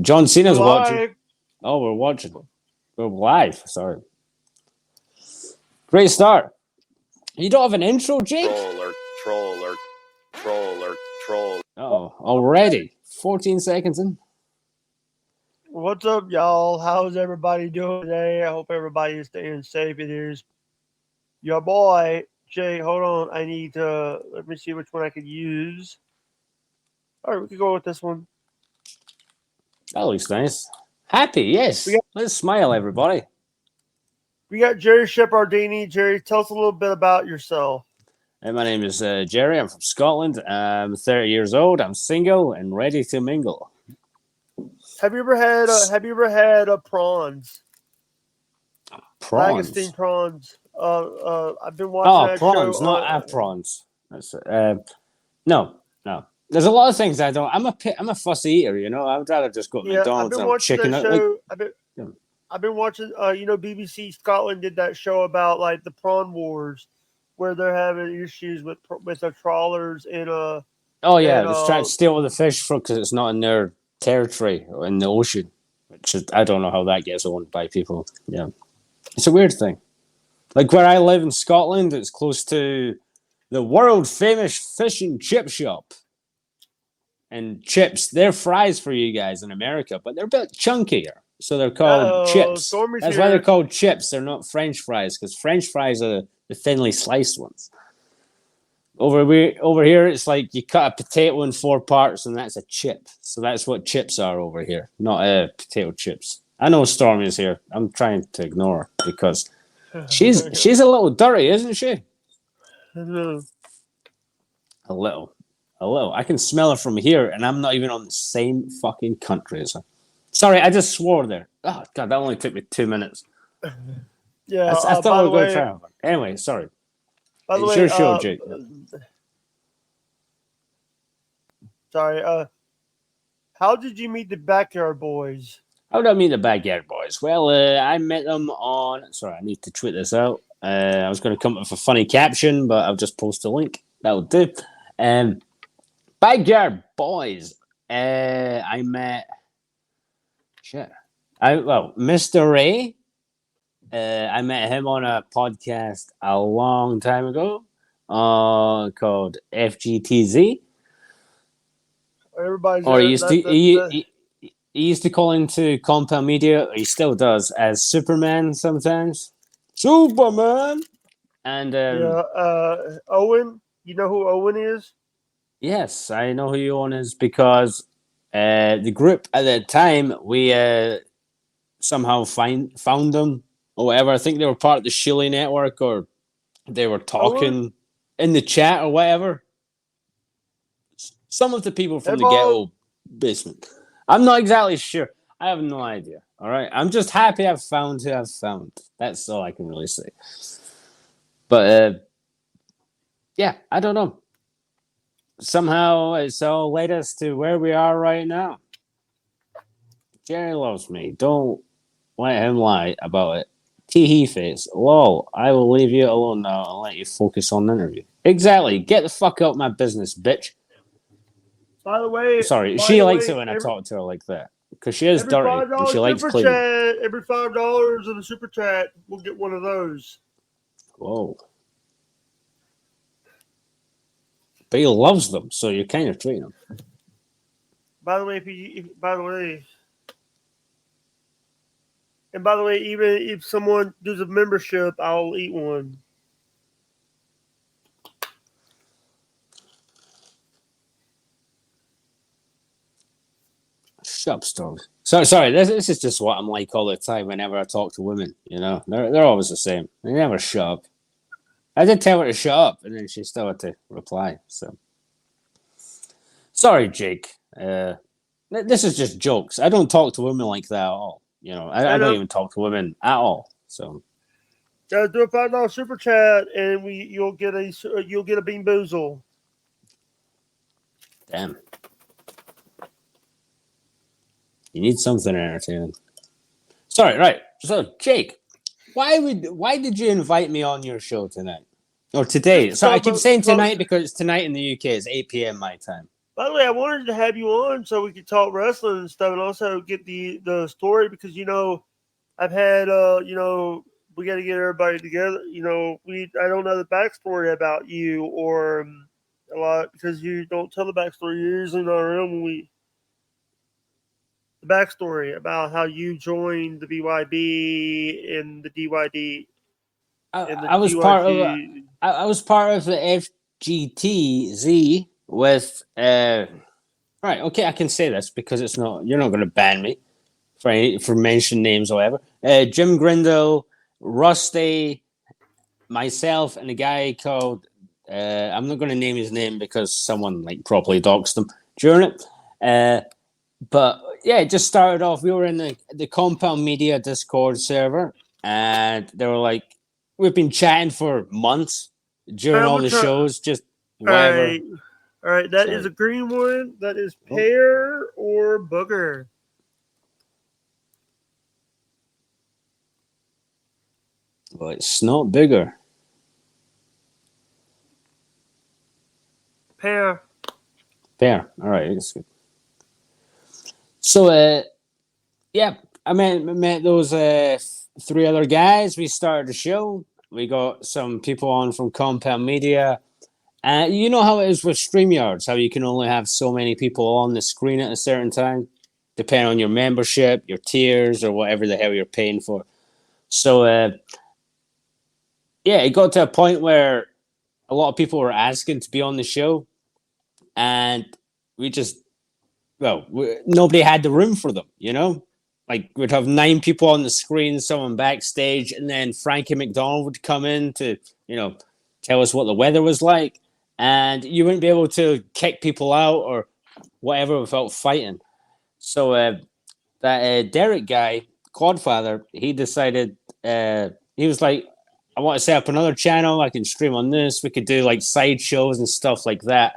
John Cena's watching. Live. Oh, we're watching. We're live. Sorry. Great start. You don't have an intro, Jake? Troller. Oh, already. 14 seconds in. What's up, y'all? How's everybody doing today? I hope everybody is staying safe. It is your boy, Jay. Hold on. I need to, let me see which one I could use. All right, we can go with this one. That looks nice. Happy, yes. Let's smile, everybody. We got Jerry Shepardini. Jerry, tell us a little bit about yourself. Hey, my name is Jerry. I'm from Scotland. I'm 30 years old. I'm single and ready to mingle. Have you ever had prawns? Prawns? Lagosteen prawns. I've been watching that prawns, show. not prawns. That's no. There's a lot of things I don't. I'm a fussy eater, you know. I would rather just go to McDonald's and chicken. I've been watching. BBC Scotland did that show about like the prawn wars, where they're having issues with the trawlers in a. Oh yeah, they're trying to steal the fish because it's not in their territory or in the ocean, which is, I don't know how that gets owned by people. Yeah, it's a weird thing. Like where I live in Scotland, it's close to the world famous fish and chip shop. And chips, they're fries for you guys in America, but they're a bit chunkier. So they're called chips. That's why they're called chips. They're not French fries, because French fries are the thinly sliced ones. Over here, it's like you cut a potato in 4 parts, and that's a chip. So that's what chips are over here, not potato chips. I know Stormy's here. I'm trying to ignore her because she's a little dirty, isn't she? A little. I can smell her from here, and I'm not even on the same fucking country as her. Sorry, I just swore there. Oh, God, that only took me 2 minutes. Yeah, I thought we were going to try. Anyway, sorry. It's your show, Jake. Sorry. How did you meet the Backyard Boys? How did I meet the Backyard Boys? Well, I met them on... Sorry, I need to tweet this out. I was going to come up with a funny caption, but I'll just post a link. That'll do. Backyard Boys. I met... Mr. Ray. I met him on a podcast a long time ago called FGTZ. He used to call into Compound Media. He still does as Superman sometimes. Superman. And Owen. You know who Owen is? Yes, I know who Owen is because the group at the time we somehow found them or whatever. I think they were part of the Shilly network or they were talking in the chat or whatever. Some of the people from the ghetto basement. I'm not exactly sure. I have no idea. All right. I'm just happy I've found who I've found. That's all I can really say. But yeah, I don't know. Somehow it's all led us to where we are right now. Jerry loves me. Don't let him lie about it. Tee-hee face. Lol. I will leave you alone now and let you focus on the interview. Exactly. Get the fuck out of my business, bitch. By the way... Sorry, she likes it when I talk to her like that. Because she is dirty and she likes cleaning. Every $5 in the super chat, we'll get one of those. Whoa. But he loves them, so you're kind of treating him. By the way, even if someone does a membership, I'll eat one. Shut up, Storm. Sorry, this is just what I'm like all the time whenever I talk to women, you know? They're always the same. They never shut up. I did tell her to shut up, and then she still had to reply. So, sorry, Jake. This is just jokes. I don't talk to women like that at all. You know, I don't even talk to women at all. So, do a $5 super chat, and you'll get a Bean Boozle. Damn. You need something entertaining. Sorry, right. So, Jake, why did you invite me on your show tonight? Or today? So I keep saying tonight because it's tonight in the UK. It's 8 p.m. my time. By the way, I wanted to have you on so we could talk wrestling and stuff, and also get the story because I've had we got to get everybody together. I don't know the backstory about you or a lot because you don't tell the backstory. You're usually not around when we the backstory about how you joined the BYB and the DYD and the I was part of DYG. I was part of the FGTZ with right. Okay, I can say this because it's not you're not going to ban me for mention names or whatever. Jim Grindle, Rusty, myself, and a guy called I'm not going to name his name because someone like properly doxed him during it. But yeah, it just started off. We were in the Compound Media Discord server, and they were like, we've been chatting for months during all the shows, just whatever. All right. That is a green one. That is pear or booger. Well, it's not bigger. Pear. Pear. All right, that's good. So, yeah, I met those three other guys. We started the show. We got some people on from Compound Media. You know how it is with StreamYards, how you can only have so many people on the screen at a certain time, depending on your membership, your tiers, or whatever the hell you're paying for. So, yeah, it got to a point where a lot of people were asking to be on the show, and we just, nobody had the room for them, Like, we'd have 9 people on the screen, someone backstage, and then Frankie McDonald would come in to, tell us what the weather was like, and you wouldn't be able to kick people out or whatever without fighting. So that Derek guy, Quadfather, he decided, he was like, I want to set up another channel. I can stream on this. We could do like side shows and stuff like that.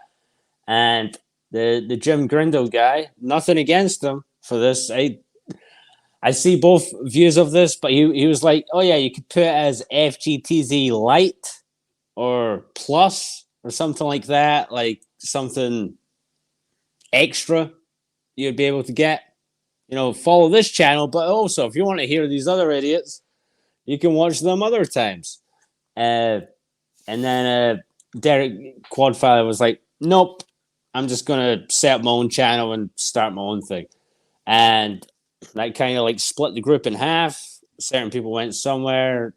And the Jim Grindle guy, nothing against him for this. I see both views of this, but he was like, oh yeah, you could put it as FGTZ Lite or Plus or something like that, like something extra you'd be able to get. Follow this channel, but also if you want to hear these other idiots, you can watch them other times. And then Derek Quadfather was like, nope, I'm just going to set up my own channel and start my own thing. And that kind of like split the group in half. Certain people went somewhere.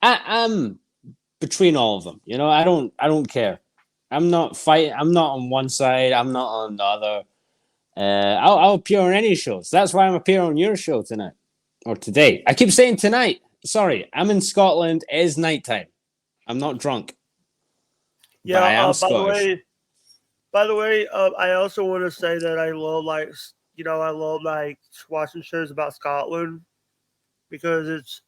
I'm between all of them. I don't care. I'm not fighting. I'm not on one side. I'm not on the other. I'll appear on any shows. That's why I'm appearing on your show tonight or today. I keep saying tonight. Sorry, I'm in Scotland. It is nighttime. I'm not drunk. Yeah. By the way, I also want to say that I love watching shows about Scotland because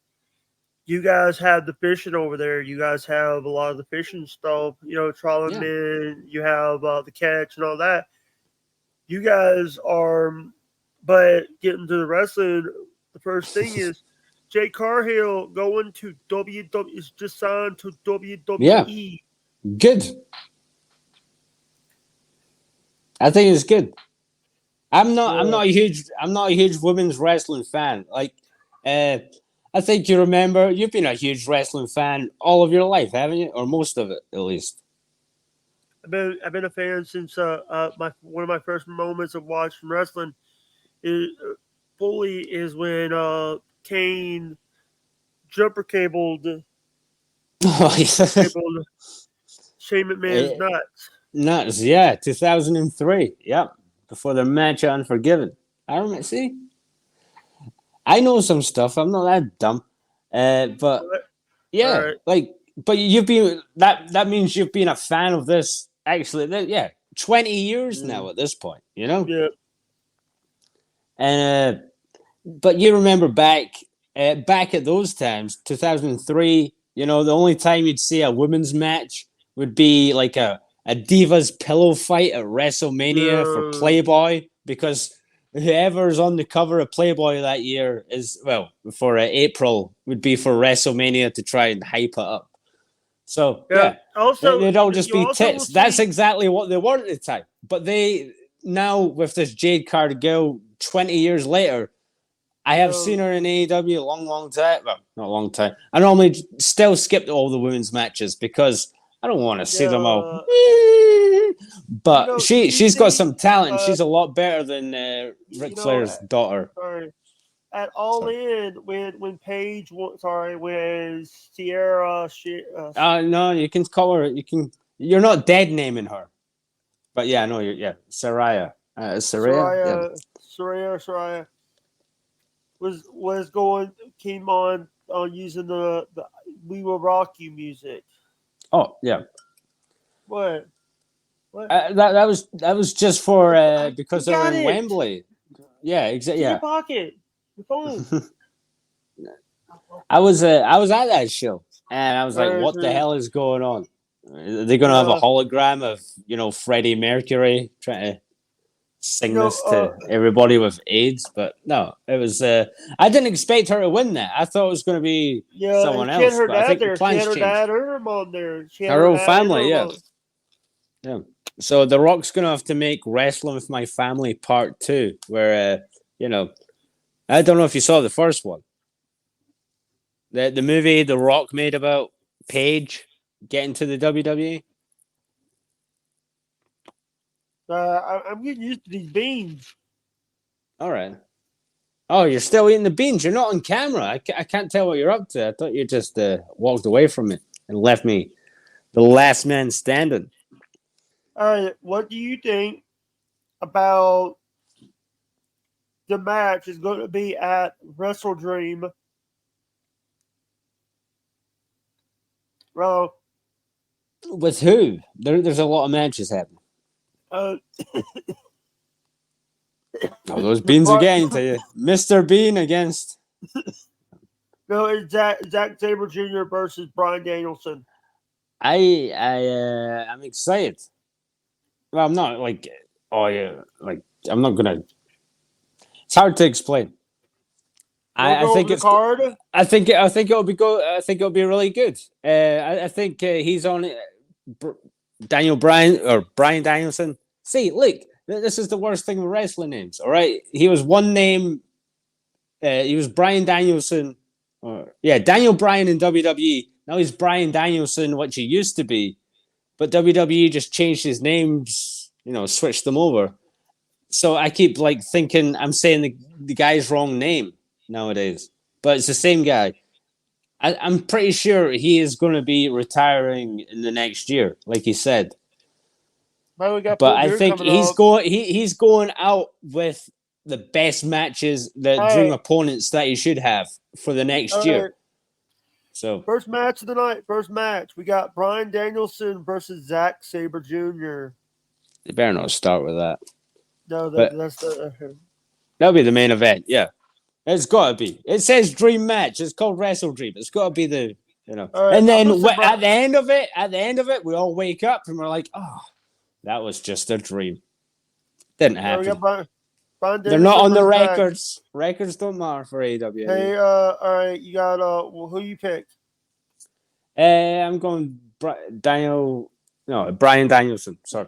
you guys have the fishing over there. You guys have a lot of the fishing stuff. Trawling in. You have the catch and all that. You guys are, but getting to the wrestling, the first thing is Jay Cargill going to WWE is just signed to WWE. Yeah. Good. I think it's good. I'm not a huge women's wrestling fan. Like, I think you remember you've been a huge wrestling fan all of your life, haven't you? Or most of it, at least. I've been a fan since one of my first moments of watching wrestling is when Kane jumper cabled Shane McMahon's nuts. Nuts, yeah, 2003. Yep, before the match at Unforgiven. I remember. See, I know some stuff. I'm not that dumb, but yeah, right. But you've been that means you've been a fan of this. Actually, 20 years now at this point. Yeah. And but you remember back at those times, 2003. The only time you'd see a women's match would be like a Divas pillow fight at WrestleMania for Playboy, because whoever's on the cover of Playboy that year for April would be for WrestleMania to try and hype it up. So Also, they'd all just be tits. That's exactly what they were at the time. But they now with this Jade Cargill 20 years later, I have seen her in AEW a long, long time. Well, not a long time. I normally still skip all the women's matches because I don't want to see them all. But she's got some talent. She's a lot better than Ric Flair's daughter. Sorry. At All In, when Paige, when Sierra, no, you can call her. You're not dead naming her, but yeah, no, Saraya. Saraya came on using the "We Will Rock You" music. Oh yeah. What? That was just for because they're in Wembley. Yeah, exactly. Yeah. Your pocket. Your phone. I was at that show and I was like, what the hell is going on? Are they going to have a hologram of Freddie Mercury trying to sing this to everybody with AIDS? But no, it was. I didn't expect her to win that. I thought it was going to be someone else. But I think the plans changed. She had her mom there. Her whole family, yeah. So The Rock's going to have to make Wrestling with My Family Part 2, where I don't know if you saw the first one. The movie The Rock made about Paige getting to the WWE. I'm getting used to these beans. All right. Oh, you're still eating the beans. You're not on camera. I can't tell what you're up to. I thought you just walked away from it and left me the last man standing. All right. What do you think about the match is going to be at Wrestle Dream? Well, with who? There's a lot of matches happening. Those beans are getting to you. Mr. Bean against. No, it's Zack Sabre Jr. versus Bryan Danielson. I'm excited. Well, I'm not I'm not gonna. It's hard to explain. I think it's. Card? I think it'll be good. I think it'll be really good. I think he's on Bryan Danielson. See, look, this is the worst thing with wrestling names. All right, he was one name. He was Bryan Danielson. Daniel Bryan in WWE. Now he's Bryan Danielson, what he used to be, but WWE just changed his names. Switched them over. So I keep thinking I'm saying the guy's wrong name nowadays, but it's the same guy. I'm pretty sure he is going to be retiring in the next year, like he said. But I think he's going out with the best matches, the dream opponents that he should have for the next year. So first match of the night. We got Bryan Danielson versus Zack Sabre Jr. You better not start with that. No, that's the. That'll be the main event. Yeah, it's got to be. It says dream match. It's called Wrestle Dream. It's got to be the Right, and then at the end of it, we all wake up and we're like, oh, that was just a dream. Didn't happen. They're not on the records. Records don't matter for AEW. Hey, all right, you got who you pick? I'm going Bryan Danielson. Sorry.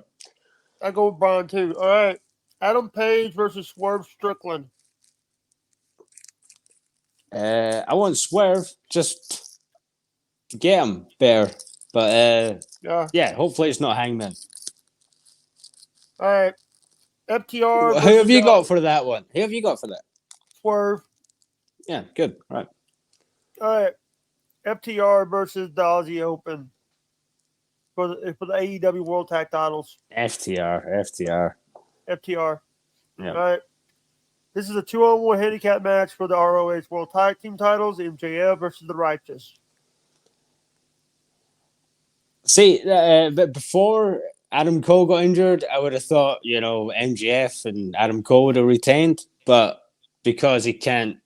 I go with Bryan too. All right. Adam Page versus Swerve Strickland. I want Swerve just to get him better. But yeah, hopefully it's not Hangman. All right. FTR. Who have you got for that one? Who have you got for that? Swerve. Yeah, good. All right. FTR versus the Aussie Open for the AEW World Tag Titles. FTR. Yeah. All right. This is a 2-on-1 handicap match for the ROH World Tag Team titles. MJF versus the Righteous. See, but before Adam Cole got injured, I would have thought, MJF and Adam Cole would have retained. But because he can't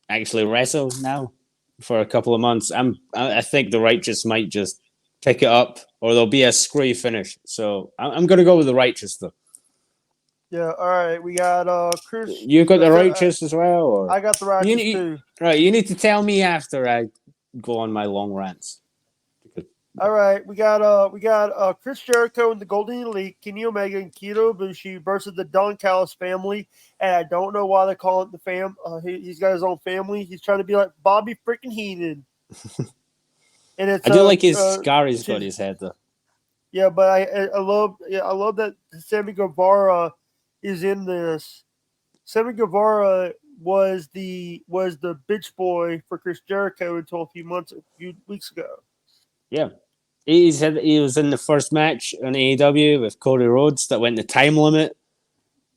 actually wrestle now for a couple of months, I think the Righteous might just pick it up, or there'll be a screwy finish. So I'm going to go with the Righteous, though. Yeah, all right. We got Chris. You got the Righteous as well? Or? I got the Righteous too. Right, you need to tell me after I go on my long rants. All right, we got Chris Jericho and the Golden Elite, Kenny Omega and Kito Ibushi versus the Don Callis family. And I don't know why they call it the fam. He's got his own family. He's trying to be like Bobby freaking Heenan. And it's I do like his scar he's got on his head though. Yeah, but I love that Sammy Guevara is in this. Sammy Guevara was the bitch boy for Chris Jericho until a few weeks ago. Yeah. He was in the first match on AEW with Cody Rhodes that went the time limit.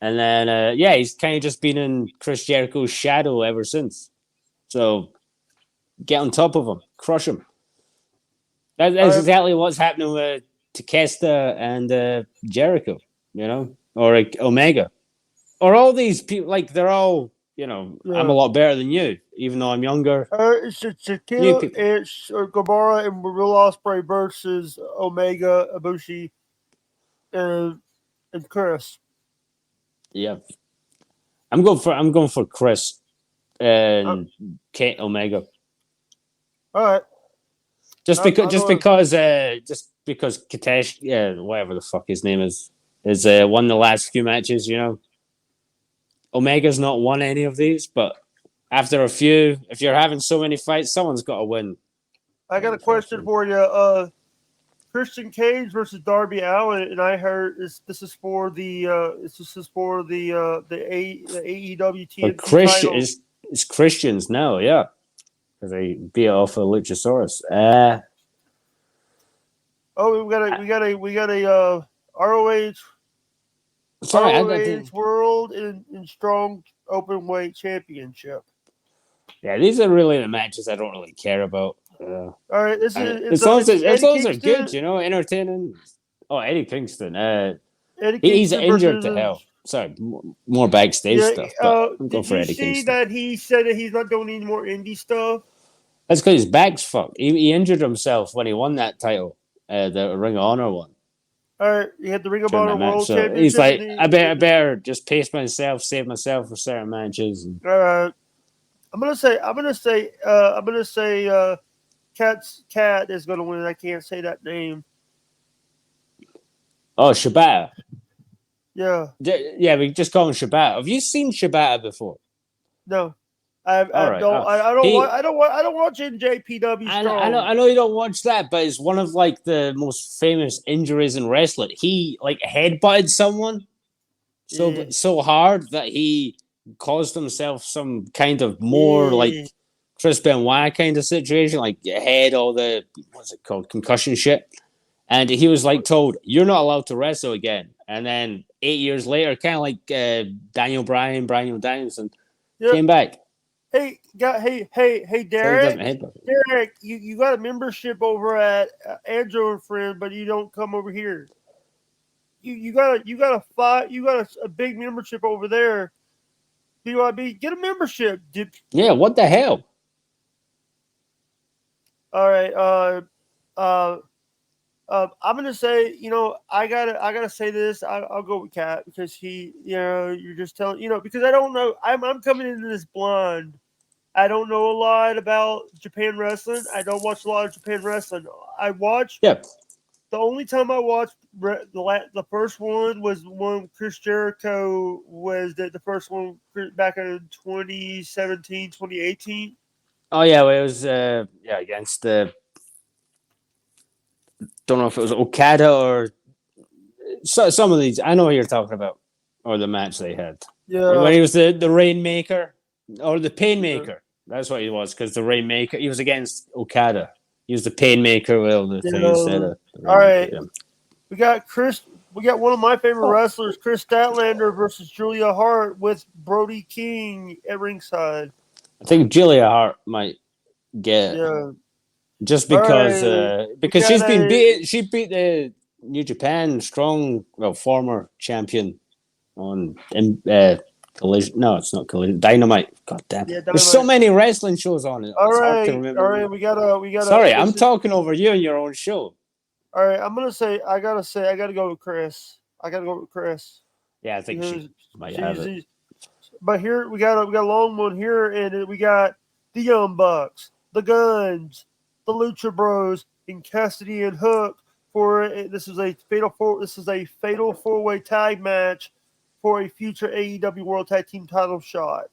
And then, he's kind of just been in Chris Jericho's shadow ever since. So get on top of him, crush him. That's exactly what's happening with Takeshita and Jericho, or Omega. Or all these people, like, they're all, I'm a lot better than you, even though I'm younger. It's Shaquille, it's Guevara and Will Ospreay versus Omega, Ibushi, and Chris. Yeah, I'm going for Chris and Kate Omega. All right, just because Katesh, whatever the fuck his name is won the last few matches. Omega's not won any of these, but after a few, if you're having so many fights, someone's got to win. I got a question for you. Christian Cage versus Darby Allin, and I heard this is for the AEW TNT title. It's Christians now, yeah, because they beat off of Luchasaurus. We got a ROH. Sorry, ROH World and Strong Openweight Championship. Yeah, these are really the matches I don't really care about. All right, as long as they're good, entertaining. Oh, Eddie Kingston. He's injured to hell. Sorry, more backstage stuff. But I'm going for Eddie Kingston. Did you see that he said that he's not doing any more indie stuff? That's because his back's fucked. He injured himself when he won that title, the Ring of Honor one. All right, he had the Ring of Honor World Championship. He's like, I better just pace myself, save myself for certain matches. All right, I'm gonna say, Cat is gonna win. I can't say that name. Oh, Shibata. Yeah. Yeah, we just call him Shibata. Have you seen Shibata before? No. I don't watch NJPW. I know you don't watch that, but it's one of like the most famous injuries in wrestling. He like headbutted someone so hard that he caused himself some kind of more like Chris Benoit kind of situation, like head all the what's it called, concussion shit. And he was like told, "You're not allowed to wrestle again." And then 8 years later, kind of like Daniel Bryan Danielson came back. Hey, Derek. Derek, you got a membership over at Andrew and Friend, but you don't come over here. You got a big membership over there. BYB, get a membership. Yeah, what the hell? All right. I'm gonna say, I gotta say this. I'll go with Cat because he, you're just telling, because I don't know. I'm coming into this blind. I don't know a lot about Japan wrestling. I don't watch a lot of Japan wrestling. I watch. Yeah. The only time I watched the first one was when Chris Jericho was the first one back in 2017, 2018. Oh yeah, well, it was against the. Don't know if it was Okada or some of these. I know what you're talking about, or the match they had. Yeah, when he was the Rainmaker or the Painmaker. Yeah. That's what he was, because the Rainmaker. He was against Okada. He was the Painmaker. Well, the thing instead of. All right, we got Chris. We got one of my favorite wrestlers, Chris Statlander versus Julia Hart with Brody King at ringside. I think Julia Hart might get. Yeah. Just because she's been beat. She beat the New Japan former champion on Collision. No, it's not Collision. Dynamite. God damn. Yeah, Dynamite. There's so many wrestling shows on it. All right. We got. Sorry, I'm talking over you on your own show. All right, I gotta go with Chris. Yeah, I think she might have it. But here we got a long one here, and we got the Young Bucks, the Guns, the Lucha Bros, and Cassidy and Hook for this is a fatal four-way tag match for a future AEW World Tag Team title shot.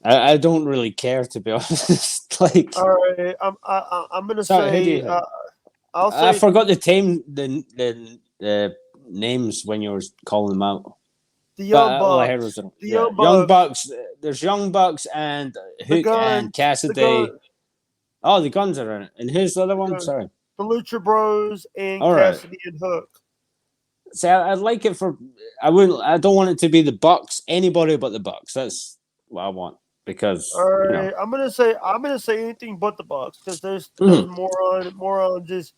I don't really care, to be honest. Like, All right, I'm gonna sorry, who do say you think? I'll I say forgot the names when you were calling them out. the But Young all I heard was Bucks. The Young Young Bucks. Bucks. There's Young Bucks and The Hook and Guns. The Cassidy. Guns. Oh, the Guns are in it. And who's the other The one? Guns. Sorry. The Lucha Bros and All right. Cassidy and Hook. See, I'd like it for. I don't want it to be the Bucks. Anybody but the Bucks. That's what I want because All right, I'm gonna say anything but the Bucks because there's more on just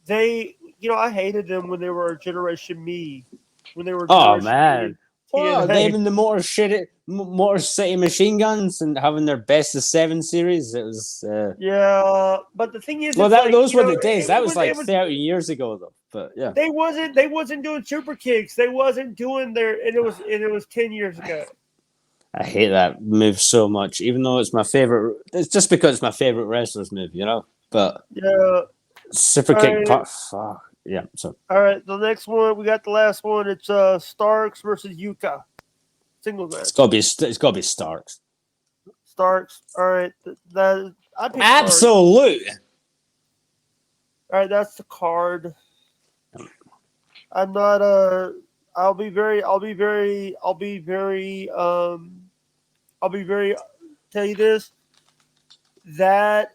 they. I hated them when they were Generation Me, when they were Oh Generation man. Me. Well, TNA. they having the Motor City Machine Guns and having their Best of 7 series. It was. Yeah, but the thing is, Well, it's like, those were the days. That was like it was 30 years ago, though. But yeah, they wasn't doing super kicks. They wasn't doing and it was 10 years ago. I hate that move so much. Even though it's my favorite, it's just because it's my favorite wrestler's move, But Yeah. super All kick, right. fuck. Yeah. So All right, the next one we got the last one. It's Starks versus Yuka, singles match. it's gotta be Starks. Starks. All right, I picked Starks. Absolute. All right, that's the card. I'm not I'll be very tell you this, that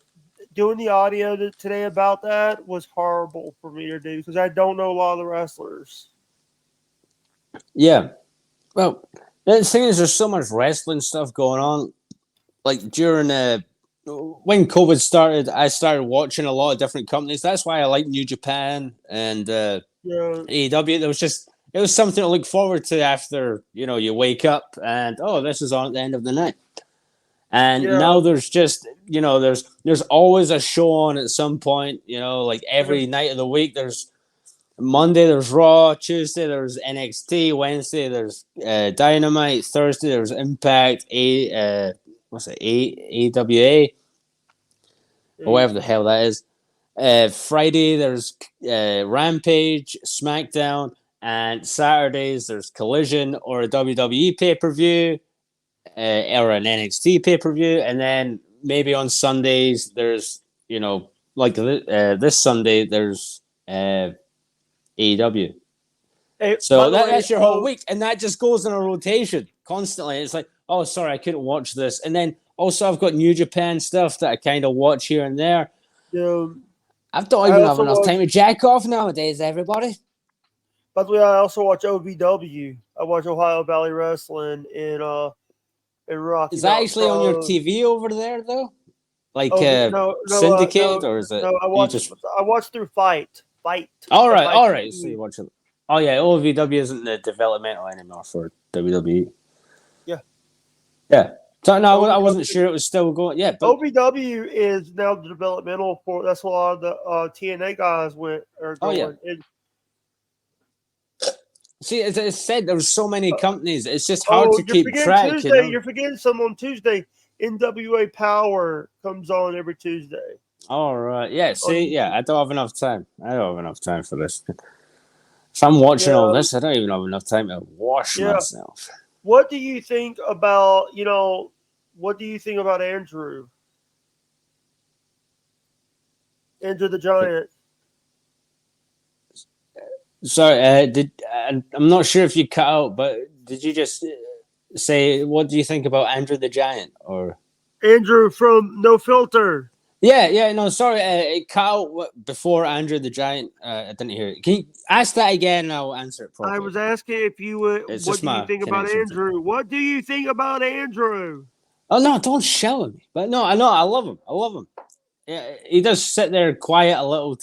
doing the audio today about that was horrible for me to do because I don't know a lot of the wrestlers. Yeah. Well, the thing is, there's so much wrestling stuff going on. Like during when COVID started, I started watching a lot of different companies. That's why I like New Japan and AEW. It was something to look forward to after you wake up and this is on at the end of the night. And now there's just there's always a show on at some point. Like every night of the week. There's Monday there's Raw, Tuesday there's NXT, Wednesday there's Dynamite, Thursday there's Impact, AWA, or whatever the hell that is. Friday there's Rampage, SmackDown, and Saturdays there's Collision or a WWE pay-per-view or an NXT pay-per-view, and then maybe on Sundays there's like this Sunday there's AEW. So that's your whole week, and that just goes in a rotation constantly. It's like, oh, sorry, I couldn't watch this, and then also I've got New Japan stuff that I kind of watch here and there. I don't even have enough time to jack off nowadays, everybody. By the way, I also watch OVW. I watch Ohio Valley Wrestling in Rocky. Is that actually on your TV over there, though? Like Syndicate, or is it? No, I watch through Fight. All right. So you watch it. Oh yeah, OVW isn't the developmental anymore for WWE. Yeah. So no, I wasn't sure it was still going. Yeah, but OVW is now developmental for. That's where a lot of the TNA guys are going. Oh yeah. See, as I said, there was so many companies. It's just hard to keep track. Tuesday, You're forgetting some on Tuesday. NWA Power comes on every Tuesday. All right. Yeah. See, I don't have enough time. I don't have enough time for this. If I'm watching all this, I don't even have enough time to wash myself. What do you think about, Andrew? Andrew the Giant. Sorry, I'm not sure if you cut out, but did you just say, what do you think about Andrew the Giant? Or Andrew from No Filter. Yeah, no, sorry, it cut out before Andrew the Giant. I didn't hear it. Can you ask that again and I'll answer it properly? I was asking if you would, what do you think about Andrew? What do you think about Andrew? Oh, no, don't shout at me. But no, I know, I love him. Yeah, he does sit there quiet a little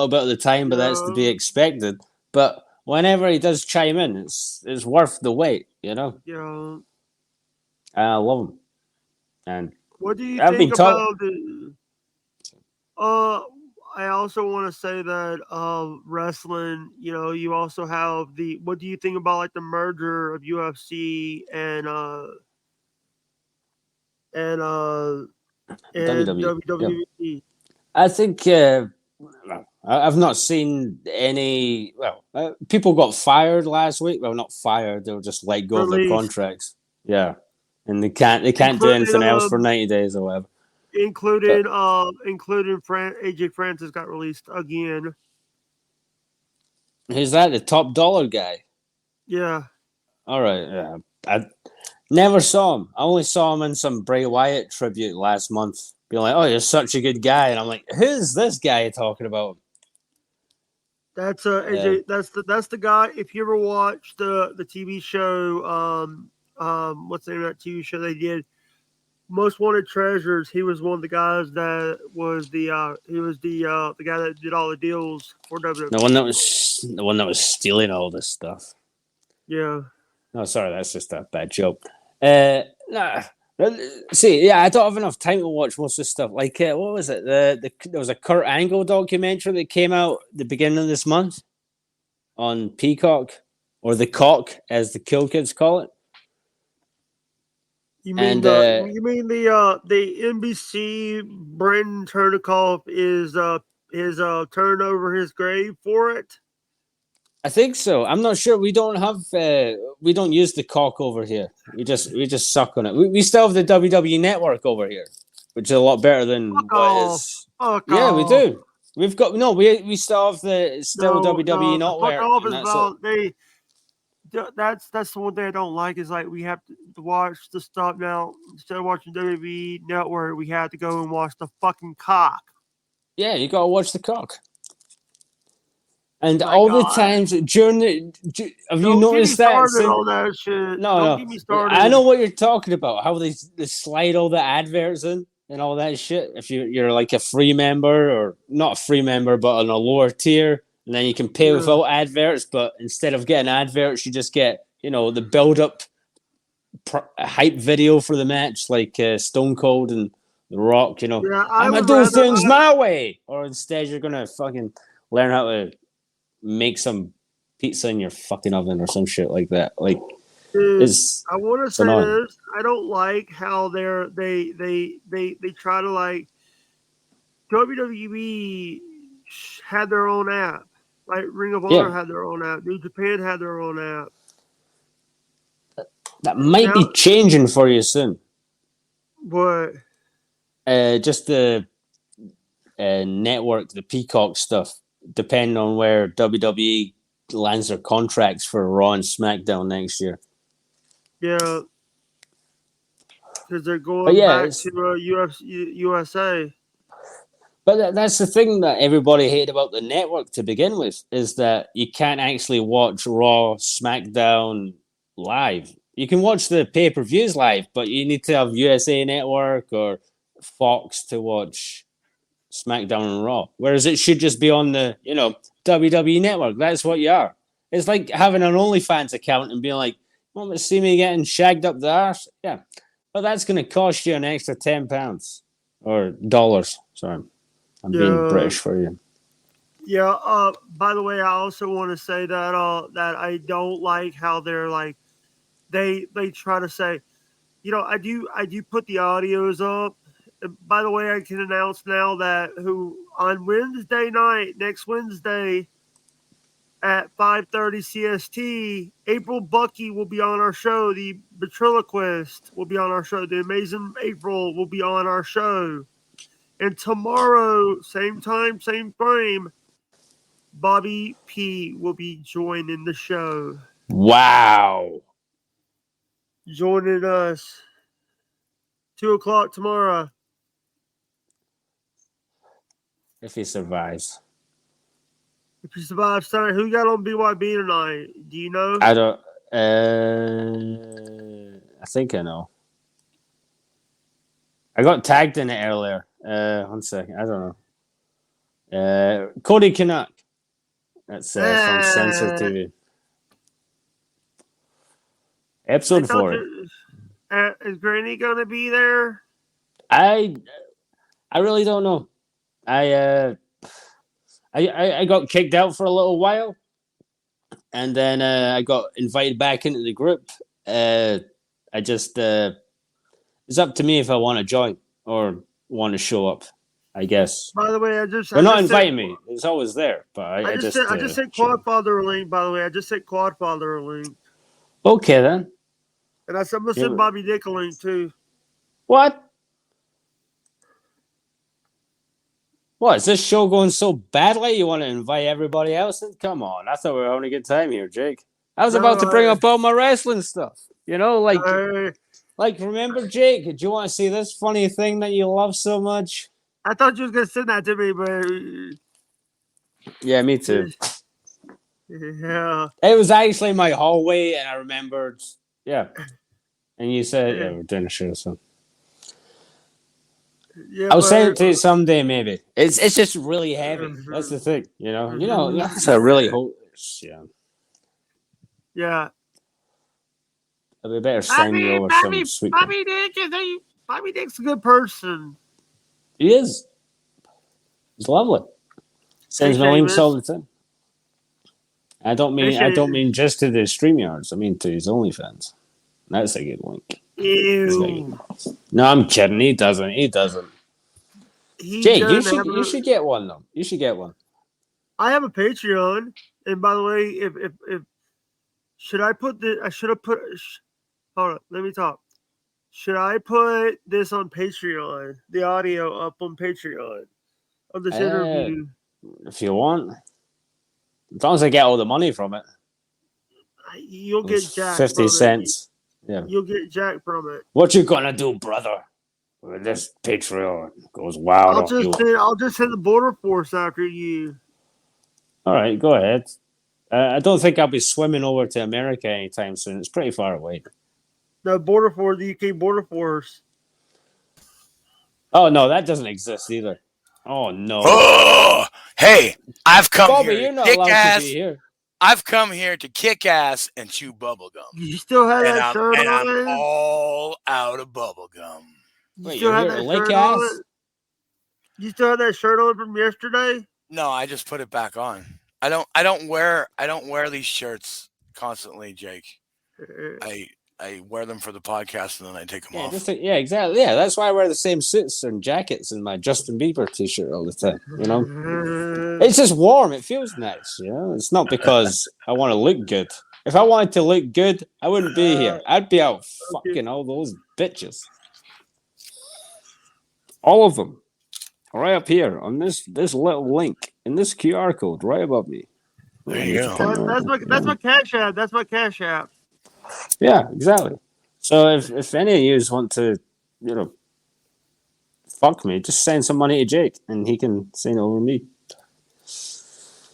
bit of the time, but that's to be expected. But whenever he does chime in, it's worth the wait, Yeah. I love him. And what do you think about the? I also want to say that wrestling, you also have what do you think about like the merger of UFC and and WWE. Yeah. WWE. I think I've not seen any. Well, people got fired last week. Well, not fired. They were just let go of their Released, contracts. Yeah, and they can't do including anything else for 90 days or whatever. So, including AJ Francis got released again. who's that? The top dollar guy. Yeah, All right. Yeah. I never saw him. I only saw him in some Bray Wyatt tribute last month. Being like, "Oh, you're such a good guy," and I'm like, "Who's this guy talking about?" that's Yeah. AJ. That's the guy. If you ever watched the TV show, what's the name of that TV show they did? Most Wanted Treasures. He was one of the guys that was the guy that did all the deals for WWE. The one that was stealing all this stuff. Yeah. No, sorry, that's just a bad joke. Nah. See, yeah, I don't have enough time to watch most of this stuff. Like, what was it? There was a Kurt Angle documentary that came out the beginning of this month on Peacock, or the Cock, as the cool kids call it. You mean And the NBC Brendan Turnikoff is turned over his grave for it? I think so. I'm not sure. We don't use the Cock over here. We just suck on it. We still have the WWE Network over here, which is a lot better than Fuck what off. is. Fuck Yeah, we off. do. We've got we still have the WWE No, Network. fuck off and is that's about that's the one thing I don't like is like we have to watch the stuff now instead of watching WWE Network. We have to go and watch the fucking Cock. Yeah, you gotta watch the Cock. And My all the God. times during have you Don't noticed get me that? started on that shit. No, Don't no. get me started. I know what you're talking about. How they slide all the adverts in and all that shit. If you're like a free member, or not a free member, but on a lower tier, and then you can pay without adverts. But instead of getting adverts, you just get the build up hype video for the match, like Stone Cold and The Rock. Yeah, I'm gonna do things my way. Or instead, you're gonna fucking learn how to make some pizza in your fucking oven or some shit like that. Like, I want to say annoying. this. I don't like how they try to like WWE had their own app. Like Ring of Honor had their own app. New Japan had their own app. That might be changing for you soon. What? Just the network, the Peacock stuff, depending on where WWE lands their contracts for Raw and SmackDown next year. Yeah, because they're going back to USA. But that's the thing that everybody hated about the network to begin with, is that you can't actually watch Raw, SmackDown live. You can watch the pay-per-views live, but you need to have USA Network or Fox to watch SmackDown and Raw. Whereas it should just be on the, WWE Network. That's what you are. It's like having an OnlyFans account and being like, want to see me getting shagged up the arse? Yeah. But that's going to cost you an extra £10 or dollars. Sorry. I'm being British for you. Yeah. By the way, I also want to say that that I don't like how they're like they try to say, I do put the audios up. By the way, I can announce now that on Wednesday night, next Wednesday at 5:30 CST, April Bucky will be on our show. The ventriloquist will be on our show. The Amazing April will be on our show. And tomorrow, same time, same frame, Bobby P will be joining the show. Wow. Joining us 2:00 tomorrow. If he survives. If he survives tonight, who got on BYB tonight? Do you know? I don't. I think I know. I got tagged in it earlier. 1 second. I don't know. Cody Canuck. That's from Sensor TV. Episode 4. Is Granny gonna be there? I really don't know. I got kicked out for a little while, and then I got invited back into the group. I just It's up to me if I want to join or want to show up. I guess By the way, they're not inviting me. It's always there, but I just sent Quadfather a link. By the way, I just sent Quadfather a link, Okay then. and I'm gonna send Bobby Dick a link too. What? What is this show going so badly? You want to invite everybody else in? Come on! I thought we were having a good time here, Jake. I was about to bring up all my wrestling stuff. You know, like remember, Jake? Do you want to see this funny thing that you love so much? I thought you was gonna send that to me, but yeah, me too. Yeah, it was actually my hallway, and I remembered. Yeah, and you said we're doing a show, so. Yeah, I'll send it to you someday, maybe. It's just really heavy. That's the thing, you know. That's a really Yeah. We better send you over some sweet. Bobby Dick's a good person. He is. He's lovely. Sends me links all the time. I don't mean just to the StreamYards. I mean to his OnlyFans. That's a good link. Ew. No, I'm kidding. He doesn't. Jake, you should get one though. You should get one. I have a Patreon, and by the way, if should I put the? I should have put. Hold on, let me talk. Should I put this on Patreon? The audio up on Patreon of this interview. If you want, as long as I get all the money from it. You'll get jack 50 cents. Yeah. You'll get jack from it. What you gonna do, brother? With this Patreon goes wild. I'll just send the border force after you. All right, go ahead. I don't think I'll be swimming over to America anytime soon. It's pretty far away. No, border force, the UK border force. Oh no, that doesn't exist either. Oh no. Oh, hey, I've come Bobby, here. You're not allowed to be here. I've come here to kick ass and chew bubble gum. You still have that shirt on? I'm all out of bubble gum. Wait, you have that shirt on? You still have that shirt on from yesterday? No, I just put it back on. I don't wear these shirts constantly, Jake. I wear them for the podcast and then I take them off. Exactly. Yeah, that's why I wear the same suits and jackets and my Justin Bieber t-shirt all the time. You know, it's just warm. It feels nice. You know, it's not because I want to look good. If I wanted to look good, I wouldn't be here. I'd be out fucking all those bitches. All of them. Right up here on this little link in this QR code right above me. There you go. That's my Cash App. That's my Cash App. Yeah, exactly. So if any of you want to, fuck me, just send some money to Jake and he can send over me.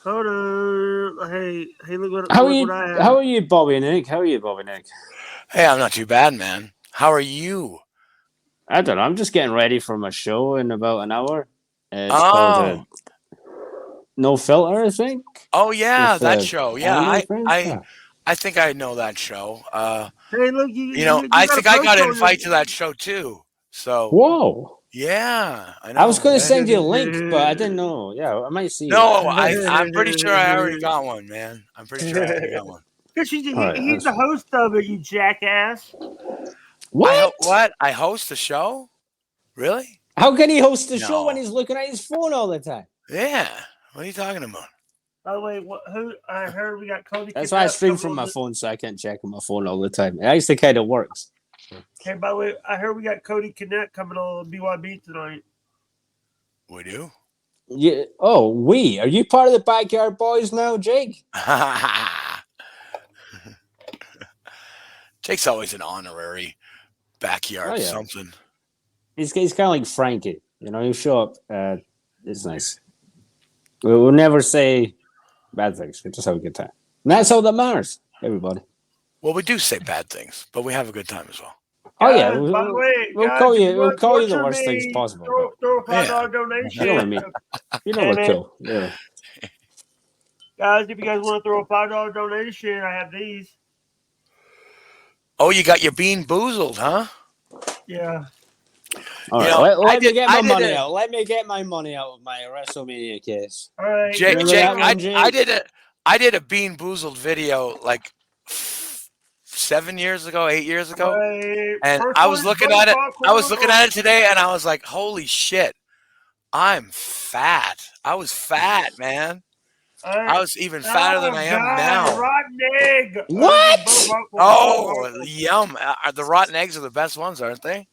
Hold on. Hey, look what I have. How are you, Bobby Nick? Hey, I'm not too bad, man. How are you? I don't know. I'm just getting ready for my show in about an hour. It's called No Filter, I think. Oh yeah, that show. Yeah, I think I know that show. Hey, look, I think I got invited to that show too. So whoa. Yeah, I know. I was going to send you a link, but I didn't know. Yeah, I might see. No, I'm pretty sure I already got one, man. I'm pretty sure I already got one. He's the host of it, you jackass. What? I host the show? Really? How can he host the show when he's looking at his phone all the time? Yeah. What are you talking about? By the way, I heard we got Cody. That's why I stream from my phone, so I can't check on my phone all the time. It actually kind of works. Hey, by the way, I heard we got Cody Connect coming on BYB tonight. We do? Yeah. Oh, are you part of the Backyard Boys now, Jake? Jake's always an honorary backyard something. He's kind of like Frankie. He'll show up. It's nice. We'll never say bad things. We just have a good time. And that's all that matters, everybody. Well, we do say bad things, but we have a good time as well. Oh yeah, by the way, we'll call you the worst things possible. Throw a $5 donation. You know what I mean? We're cool. Yeah. Guys, if you guys want to throw a $5 donation, I have these. Oh, you got your bean boozled, huh? Yeah. All right, let me get my money out. Let me get my money out of my WrestleMania case. All right, Jake, I did a bean boozled video like 7 years ago, 8 years ago, Right. and First I one was is looking Buddy at it. Popcorn I was looking or- at it today, and I was like, "Holy shit, I'm fat." I was fat, man. I was even fatter than I am God, now. rotten egg. What? Butter popcorn. Oh, yum! The rotten eggs are the best ones, aren't they?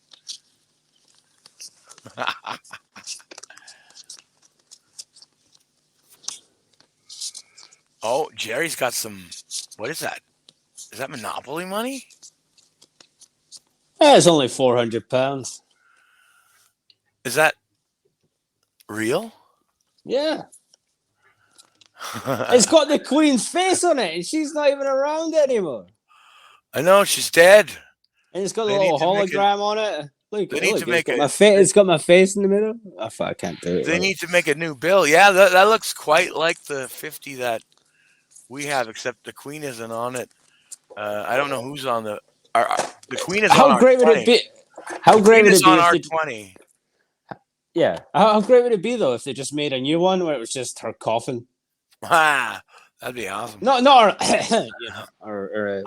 Oh, Jerry's got some. What is that? Is that Monopoly money? It's only £400. Is that real? Yeah. It's got the Queen's face on it, and she's not even around anymore. I know she's dead. And it's got a They little need to make hologram on it. Look, they need look, to make it's got my face in the middle. I can't do it. They right. need to make a new bill. Yeah, that looks quite like the 50 that we have, except the Queen isn't on it. I don't know who's on the. The Queen is on How our great would 20. it be? How great Queen would is it be on if our they, 20. yeah? How great would it be though if they just made a new one where it was just her coffin? Ah, that'd be awesome. Not her, you know, or her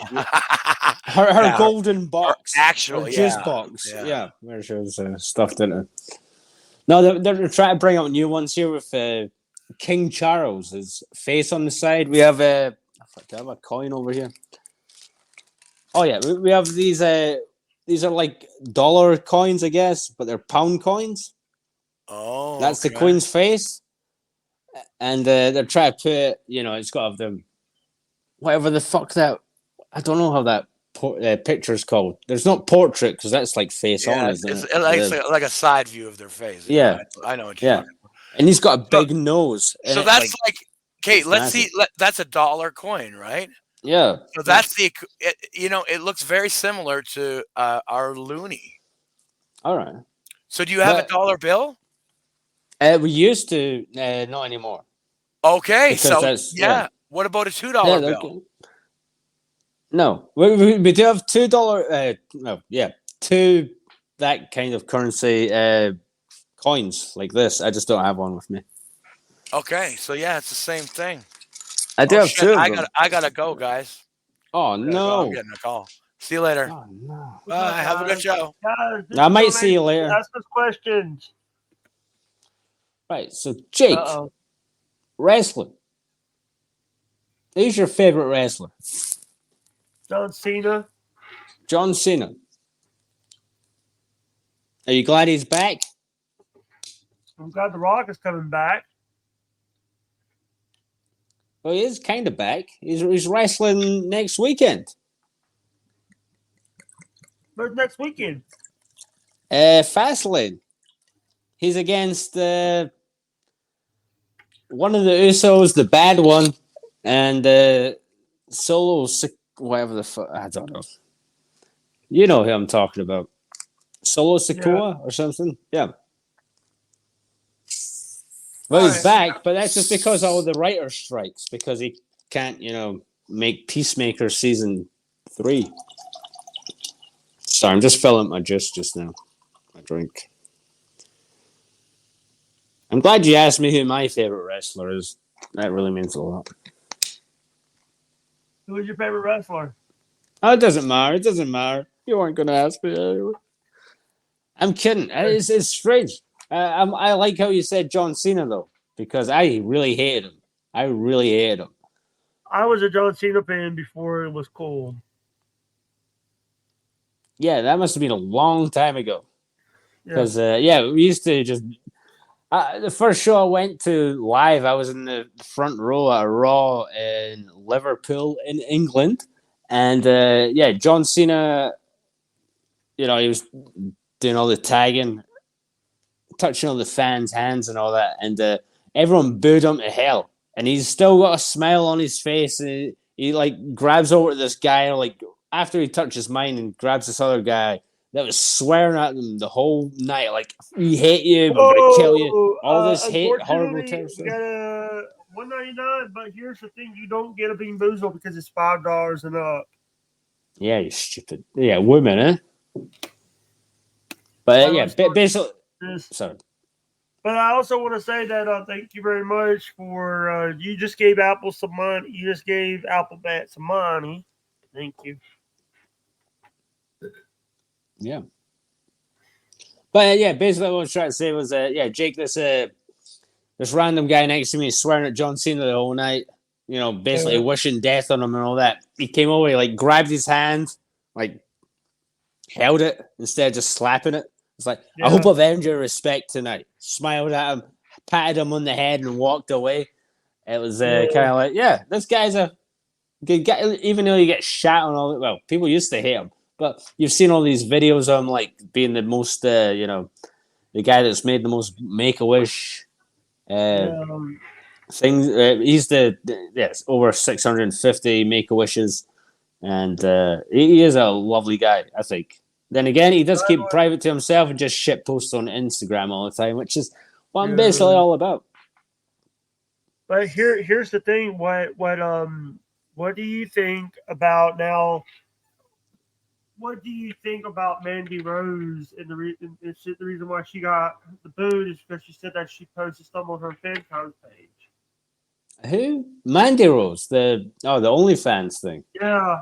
Yeah, golden box, actual, her yeah, jizz box, yeah. yeah, where she was stuffed in it. No, they're trying to bring out new ones here with King Charles, his face on the side. We have do I have a coin over here? Oh yeah, we have these. These are like dollar coins, I guess, but they're pound coins. Oh, That's the okay. Queen's face, and they're trying to put. You know, it's got to have them. Whatever the fuck that. I don't know how that picture's called. There's not portrait because that's like face Yeah, on, it's isn't like a side view of their face. Yeah. I know what you're Yeah, talking about. and he's got a big nose. and So it, that's like, okay, it's let's massive. see. That's a dollar coin, right? Yeah. So that's it looks very similar to our loonie. All right. So do you have a But- dollar bill? We used to, not anymore. Okay, Because so that's- yeah. yeah. What about a $2 Yeah, bill? okay. No, we do have $2. Two that kind of currency coins like this. I just don't have one with me. Okay, so yeah, it's the same thing. I do Oh, have shit, two of I them. gotta go, guys. Oh I'm no! getting a call. See you later. Oh no! Bye. Have a good show. Guys, I might see you later. Ask us questions. Right. So Jake, Uh-oh. wrestling. Who's your favorite wrestler? John Cena. John Cena. Are you glad he's back? I'm glad The Rock is coming back. Well, he is kind of back. He's wrestling next weekend. But next weekend. Fastlane. He's against one of the Usos, the bad one, and Solo, whatever the fuck, I don't know. You know who I'm talking about. Solo Sikoa or something? Yeah. Well, he's back, but that's just because of all the writer strikes, because he can't, make Peacemaker season 3. Sorry, I'm just filling my juice just now. My drink. I'm glad you asked me who my favorite wrestler is. That really means a lot. Who is your favorite wrestler? Oh, it doesn't matter. It doesn't matter. You weren't going to ask me anyway. I'm kidding. It's strange. I like how you said John Cena, though, because I really hated him. I was a John Cena fan before it was cool. Yeah, that must have been a long time ago. Yeah. Because, we used to just... the first show I went to live, I was in the front row at a Raw in Liverpool in England. And, John Cena, he was doing all the tagging, touching all the fans' hands and all that. And everyone booed him to hell. And he's still got a smile on his face. And he grabs over to this guy, after he touches mine, and grabs this other guy that was swearing at them the whole night, like, we hate you, we're going to kill you. All this hate, horrible type of You got a $1.99, but here's the thing: you don't get a Bean Boozled because it's $5 and up. Yeah, you stupid. Yeah, women, eh? But basically, sorry. But I also want to say that thank you very much for you just gave Apple some money. You just gave Alphabet some money. Thank you. Yeah. But yeah, basically what I was trying to say was Jake, this random guy next to me swearing at John Cena the whole night, basically wishing death on him and all that. He came over, he like grabbed his hand, like held it instead of just slapping it. It's like, I hope I've earned your respect tonight. Smiled at him, patted him on the head, and walked away. It was kind of like, this guy's a good guy, even though he gets shot on all. Well, people used to hate him, but you've seen all these videos of him like being the most, the guy that's made the most Make-A-Wish things. He's over 650 Make-A-Wishes, and he is a lovely guy, I think. Then again, he does keep private to himself and just shit posts on Instagram all the time, which is what I'm basically all about. But here's the thing. What do you think about now? What do you think about Mandy Rose? And the reason why she got the boot is because she said that she posted stuff on her FanCon page. Who? Mandy Rose, the OnlyFans thing. Yeah.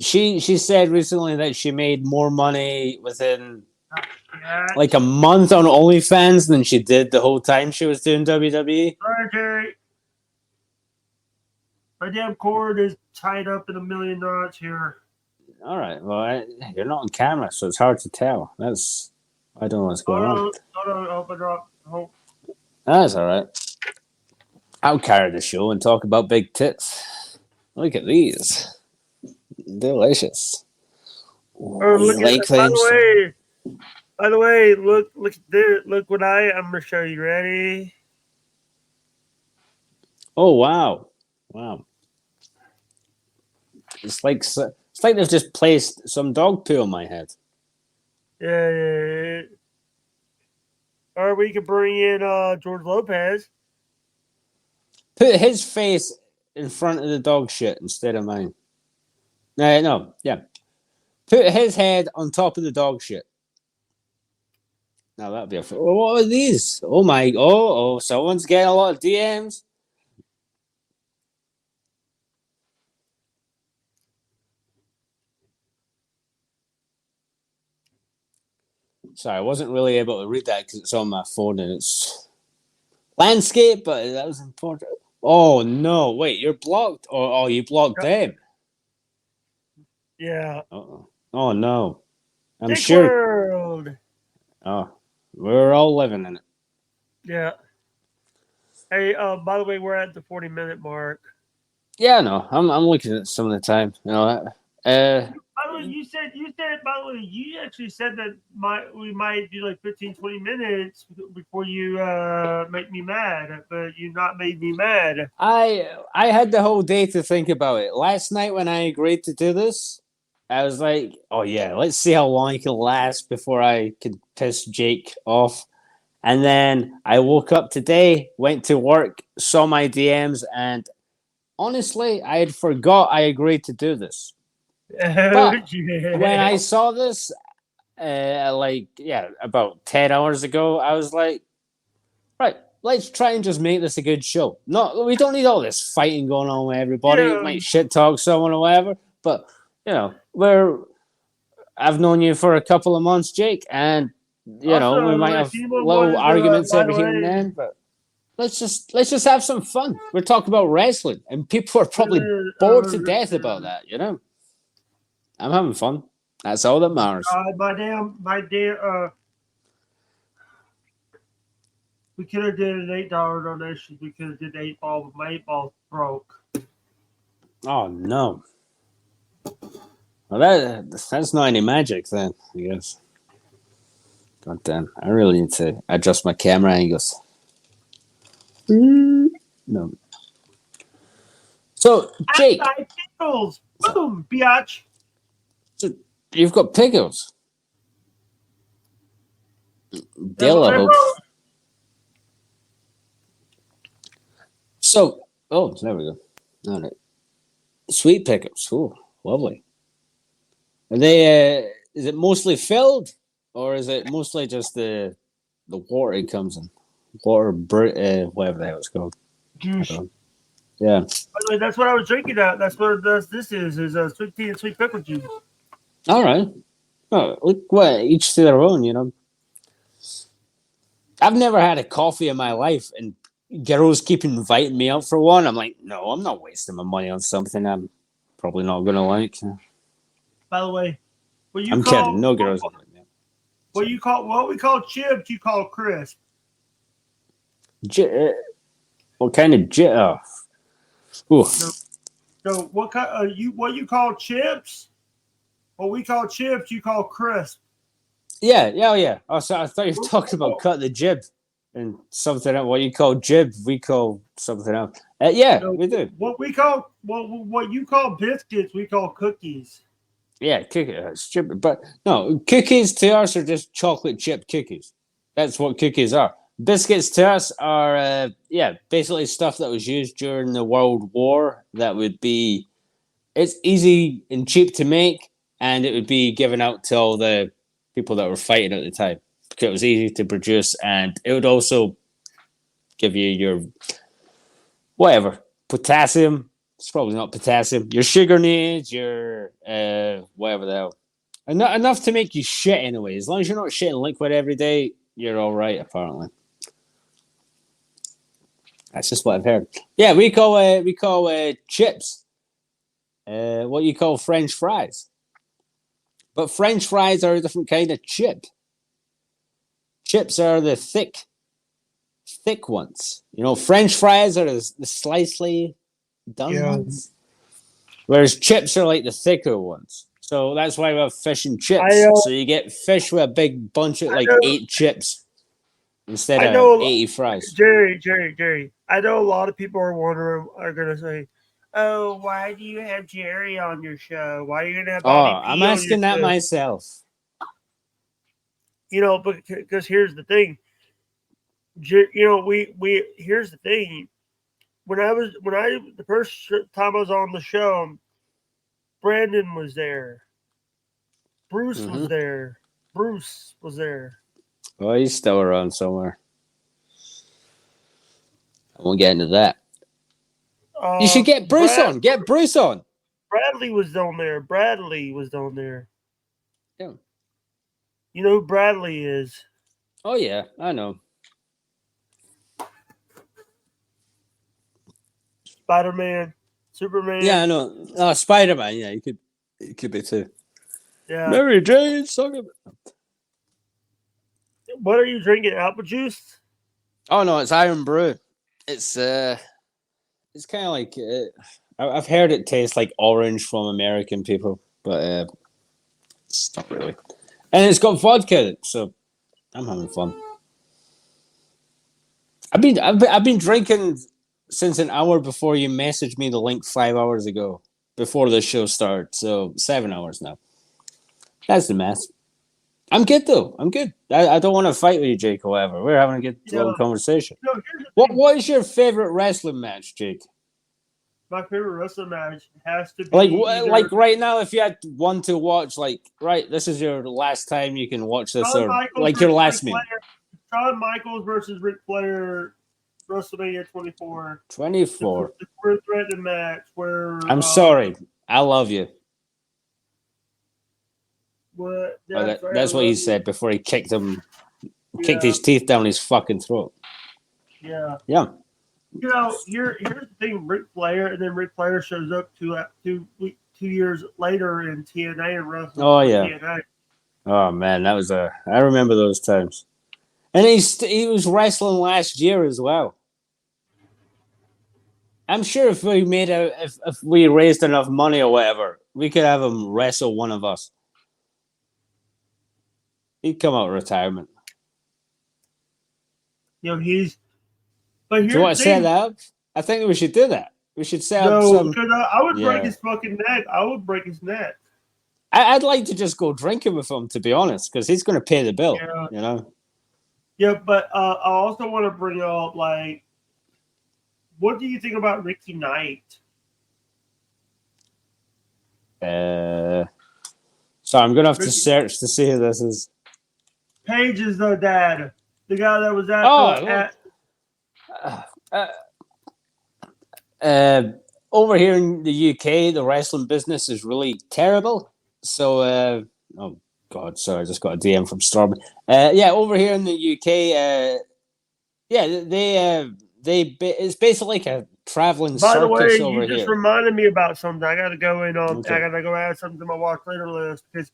She said recently that she made more money within like a month on OnlyFans than she did the whole time she was doing WWE. Sorry, Terry. My damn cord is tied up in a million knots here. All right. Well, you're not on camera, so it's hard to tell. I don't know what's going on. That's all right. I'll carry the show and talk about big tits. Look at these. Delicious. By the way, look what I'm gonna show you. Ready? Oh wow. It's like they've just placed some dog poo on my head. Yeah. Or we could bring in George Lopez. Put his face in front of the dog shit instead of mine. No. Put his head on top of the dog shit. Now that'd be what are these? Oh my! Oh! Someone's getting a lot of DMs. Sorry, I wasn't really able to read that because it's on my phone and it's landscape, but that was important. Oh no! Wait, you're blocked, or you blocked them? Yeah. Oh no! I'm Dick sure. World. Oh, we're all living in it. Yeah. Hey, by the way, we're at the 40-minute mark. Yeah, no, I'm looking at some of the time. By the way, you said. By the way, you actually said that we might do like 15, 20 minutes before you make me mad, but you not made me mad. I had the whole day to think about it. Last night when I agreed to do this, I was like, oh yeah, let's see how long it can last before I could piss Jake off. And then I woke up today, went to work, saw my DMs, and honestly, I had forgot I agreed to do this. But when I saw this, about 10 hours ago, I was like, right, let's try and just make this a good show. No, we don't need all this fighting going on with everybody. Yeah. Might shit talk someone or whatever, but I've known you for a couple of months, Jake, and we might have little arguments every here and then, but let's just have some fun. We're talking about wrestling, and people are probably bored to death about that, I'm having fun. That's all that matters. My damn. We could have did an $8 donation. We could have did 8 ball, but my 8 ball broke. Oh no. Well, that's not any magic then, I guess. God damn, I really need to adjust my camera angles. No. So, Jake. Pickles. Boom, biatch. So you've got pickles. Dilla hopes. So, there we go. All right. Sweet pickles. Oh, lovely. Are they? Is it mostly filled, or is it mostly just the water it comes in? Water, whatever the hell it's called. Juice. Yeah. By the way, that's what I was drinking. That's what this is sweet tea and sweet pickle juice. All right. Oh, look what each to their own, you know. I've never had a coffee in my life, and girls keep inviting me out for one. I'm like, no, I'm not wasting my money on something I'm probably not gonna like. By the way, what you I'm call kidding. No girls. what we call chips, you call crisp. What kind of j? Oh. Ooh. So what you call chips? What we call chips, you call crisp. Yeah. Oh, so I thought you were talking about cut the jib and something else. What you call jib, we call something else. Yeah, So we do. what you call biscuits, we call cookies. Yeah, stupid. But no, cookies to us are just chocolate chip cookies. That's what cookies are. Biscuits to us are, basically stuff that was used during the World War. That would be, it's easy and cheap to make, and it would be given out to all the people that were fighting at the time because it was easy to produce, and it would also give you your whatever potassium. It's probably not potassium. Your sugar needs, your whatever the hell. Enough to make you shit anyway. As long as you're not shitting liquid every day, you're all right. Apparently, that's just what I've heard. Yeah, we call chips what you call French fries, but French fries are a different kind of chip. Chips are the thick ones. You know, French fries are the slicely done ones, whereas chips are like the thicker ones. So that's why we have fish and chips. So you get fish with a big bunch of like 8 chips instead of 80 fries. Jerry. I know a lot of people are gonna say, "Oh, why do you have Jerry on your show? Why are you gonna have Bobby P I'm on asking your that show?" myself. You know, because here's the thing. You know, we here's the thing. The first time I was on the show, Brandon was there. Bruce was there. Bruce was there. Oh, he's still around somewhere. I won't get into that. You should get Bruce on. Get Bruce on. Bradley was down there. Yeah. You know who Bradley is? Oh yeah, I know. Spider-Man, Superman. Yeah, I know. Oh, Spider-Man. Yeah, he could be too. Yeah. Mary Jane, What are you drinking? Apple juice? Oh no, it's Iron Brew. It's kind of like I've heard it tastes like orange from American people, but it's not really. And it's got vodka in it, so I'm having fun. I've been drinking since an hour before you messaged me the link 5 hours ago, before the show started. So 7 hours now. That's the mess. I'm good though. I'm good. I don't want to fight with you, Jake. However, we're having a good little conversation. No, What is your favorite wrestling match, Jake? My favorite wrestling match has to be like right now. If you had one to watch, like right, this is your last time you can watch this, or like your last meal. Shawn Michaels versus Ric Flair, WrestleMania 24. 24. The fourth threatened match where I'm sorry. I love you. What? That's what he said before he kicked kicked his teeth down his fucking throat. Yeah. Yeah. You know, here's the thing: Ric Flair, and then Ric Flair shows up 2 years later in TNA and wrestling. Oh yeah. TNA. Oh man, I remember those times. And he was wrestling last year as well. I'm sure if we raised enough money or whatever, we could have him wrestle one of us. He'd come out of retirement. You know, but here's do you want to set that up? I think we should do that. We should set up some. Because I would break his fucking neck. I would break his neck. I'd like to just go drinking with him, to be honest, because he's going to pay the bill. Yeah. You know. Yeah, but I also want to bring up, like, what do you think about Ricky Knight? So I'm gonna have to search to see who this is. Paige is the dad, the guy that was over here in the UK, the wrestling business is really terrible. So, God, sorry, I just got a DM from Storm. Yeah, over here in the UK, it's basically like a traveling By the way, circus over you just here. reminded me about something. I got to go in on. Okay. I got to go add something to my watch later list because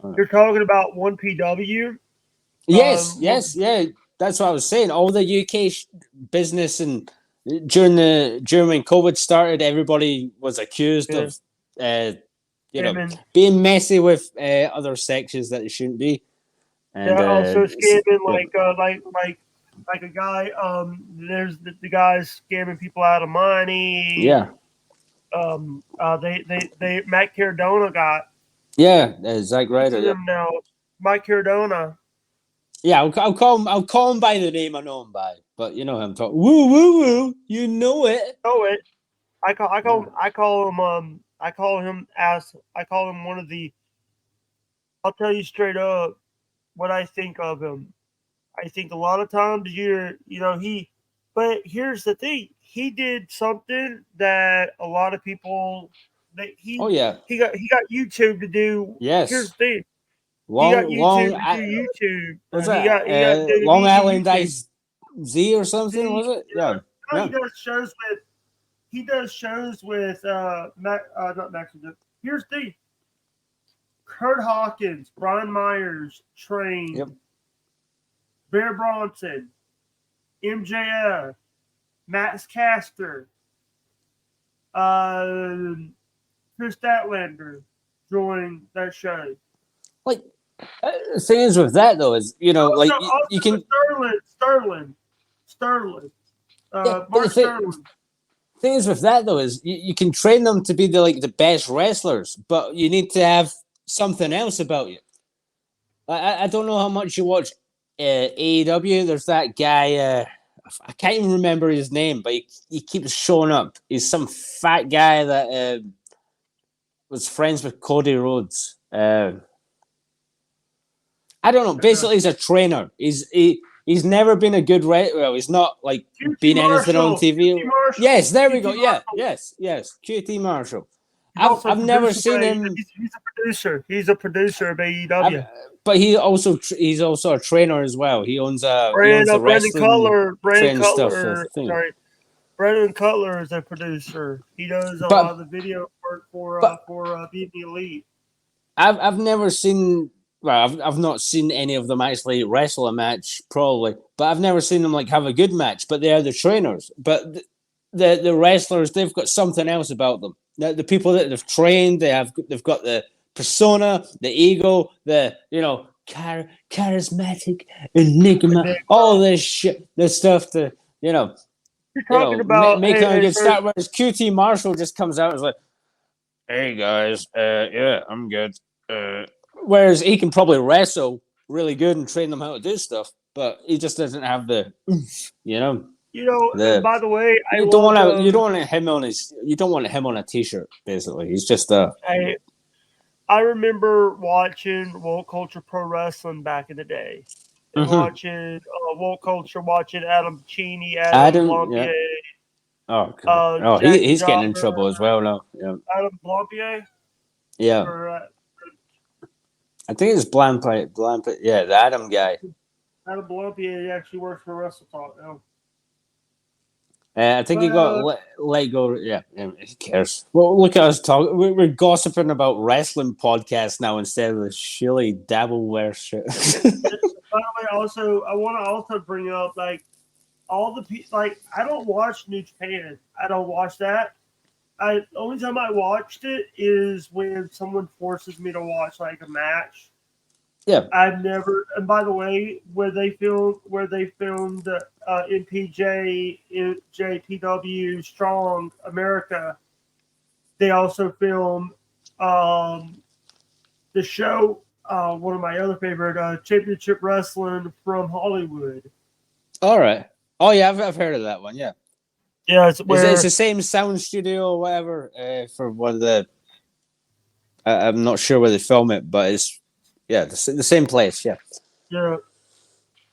All right. you're talking about 1PW. Yes, Um, yeah. That's what I was saying. All the UK business and during when COVID started, everybody was accused Yeah. of, you know, Scamming. being messy with other sections that they shouldn't be. And Yeah, also scamming yeah. like a guy. There's the guys scamming people out of money. Yeah, They Matt Cardona got yeah, Zack Ryder. Yeah, him now. Mike Cardona. yeah. I'll call him by the name I know him by. But you know who I'm talking. Woo, woo, woo. You know it. Know it. I call him one of the. I'll tell you straight up what I think of him. I think a lot of times but here's the thing. He did something that a lot of people that Oh yeah. he got YouTube to do. Yes. Here's the thing. Long, he got YouTube long. to do YouTube. What's He that? got WWE Long to Island YouTube. Ice Z or something? See, Was it? yeah. Yeah. He does shows with not Max. Here's the thing. Kurt Hawkins, Brian Myers, Train, Yep. Bear Bronson, MJF, Max Caster, Chris Statlander joined that show. Like, the thing is with that though is like you can Sterling. Yeah, Mark Sterling. thing is with that though is you can train them to be the best wrestlers, but you need to have something else about you. I don't know how much you watch AEW. There's that guy. I can't even remember his name, but he keeps showing up. He's some fat guy that was friends with Cody Rhodes. I don't know. Basically, he's a trainer. He's never been a good well. He's not like QT been anything on Marshall. TV. QT Marshall. Yes, there we QT go. Yeah, Marshall. yes. QT Marshall. He's also I've a never producer, seen but him. He's a producer. He's a producer of AEW. But he's also a trainer as well. He owns the Brandon wrestling training stuff. Thing. Sorry, Brandon Cutler is a producer. He does a But- lot of the video work for Being the Elite. I've never seen. Well, I've not seen any of them actually wrestle a match, probably, but I've never seen them have a good match. But they are the trainers. But the wrestlers, they've got something else about them. The people that they've trained, they've got the persona, the ego, the charismatic enigma, all this shit, this stuff to You're talking about make a good start. Whereas QT Marshall just comes out and is like, "Hey guys, yeah, I'm good." Whereas he can probably wrestle really good and train them how to do stuff, but he just doesn't have the, and by the way, you don't want him on a t-shirt. Basically, he's just I remember watching World Culture Pro Wrestling back in the day. And watching World Culture, watching Adam Cheney, Adam Blampier. Yeah. Oh, he's getting in trouble as well now. Yeah. Adam Blampier? Yeah. I think it's Blampier. Yeah, the Adam guy. Adam Blampier, he actually works for Wrestle Talk now. I think he got let go. Yeah, who cares? Well, look at us talking. We're gossiping about wrestling podcasts now instead of the shilly dabbleware shit. By the way, I want to also bring up all the people. I don't watch New Japan. I don't watch that. The only time I watched it is when someone forces me to watch a match. Yeah, I've never. And by the way, where they filmed MPJ, JPW, Strong America, they also filmed the show. One of my other favorite Championship Wrestling from Hollywood. All right. Oh yeah, I've heard of that one. Yeah. Yeah, it's the same sound studio or whatever for one of the. I'm not sure where they film it, but it's the same place. Yeah. Yeah.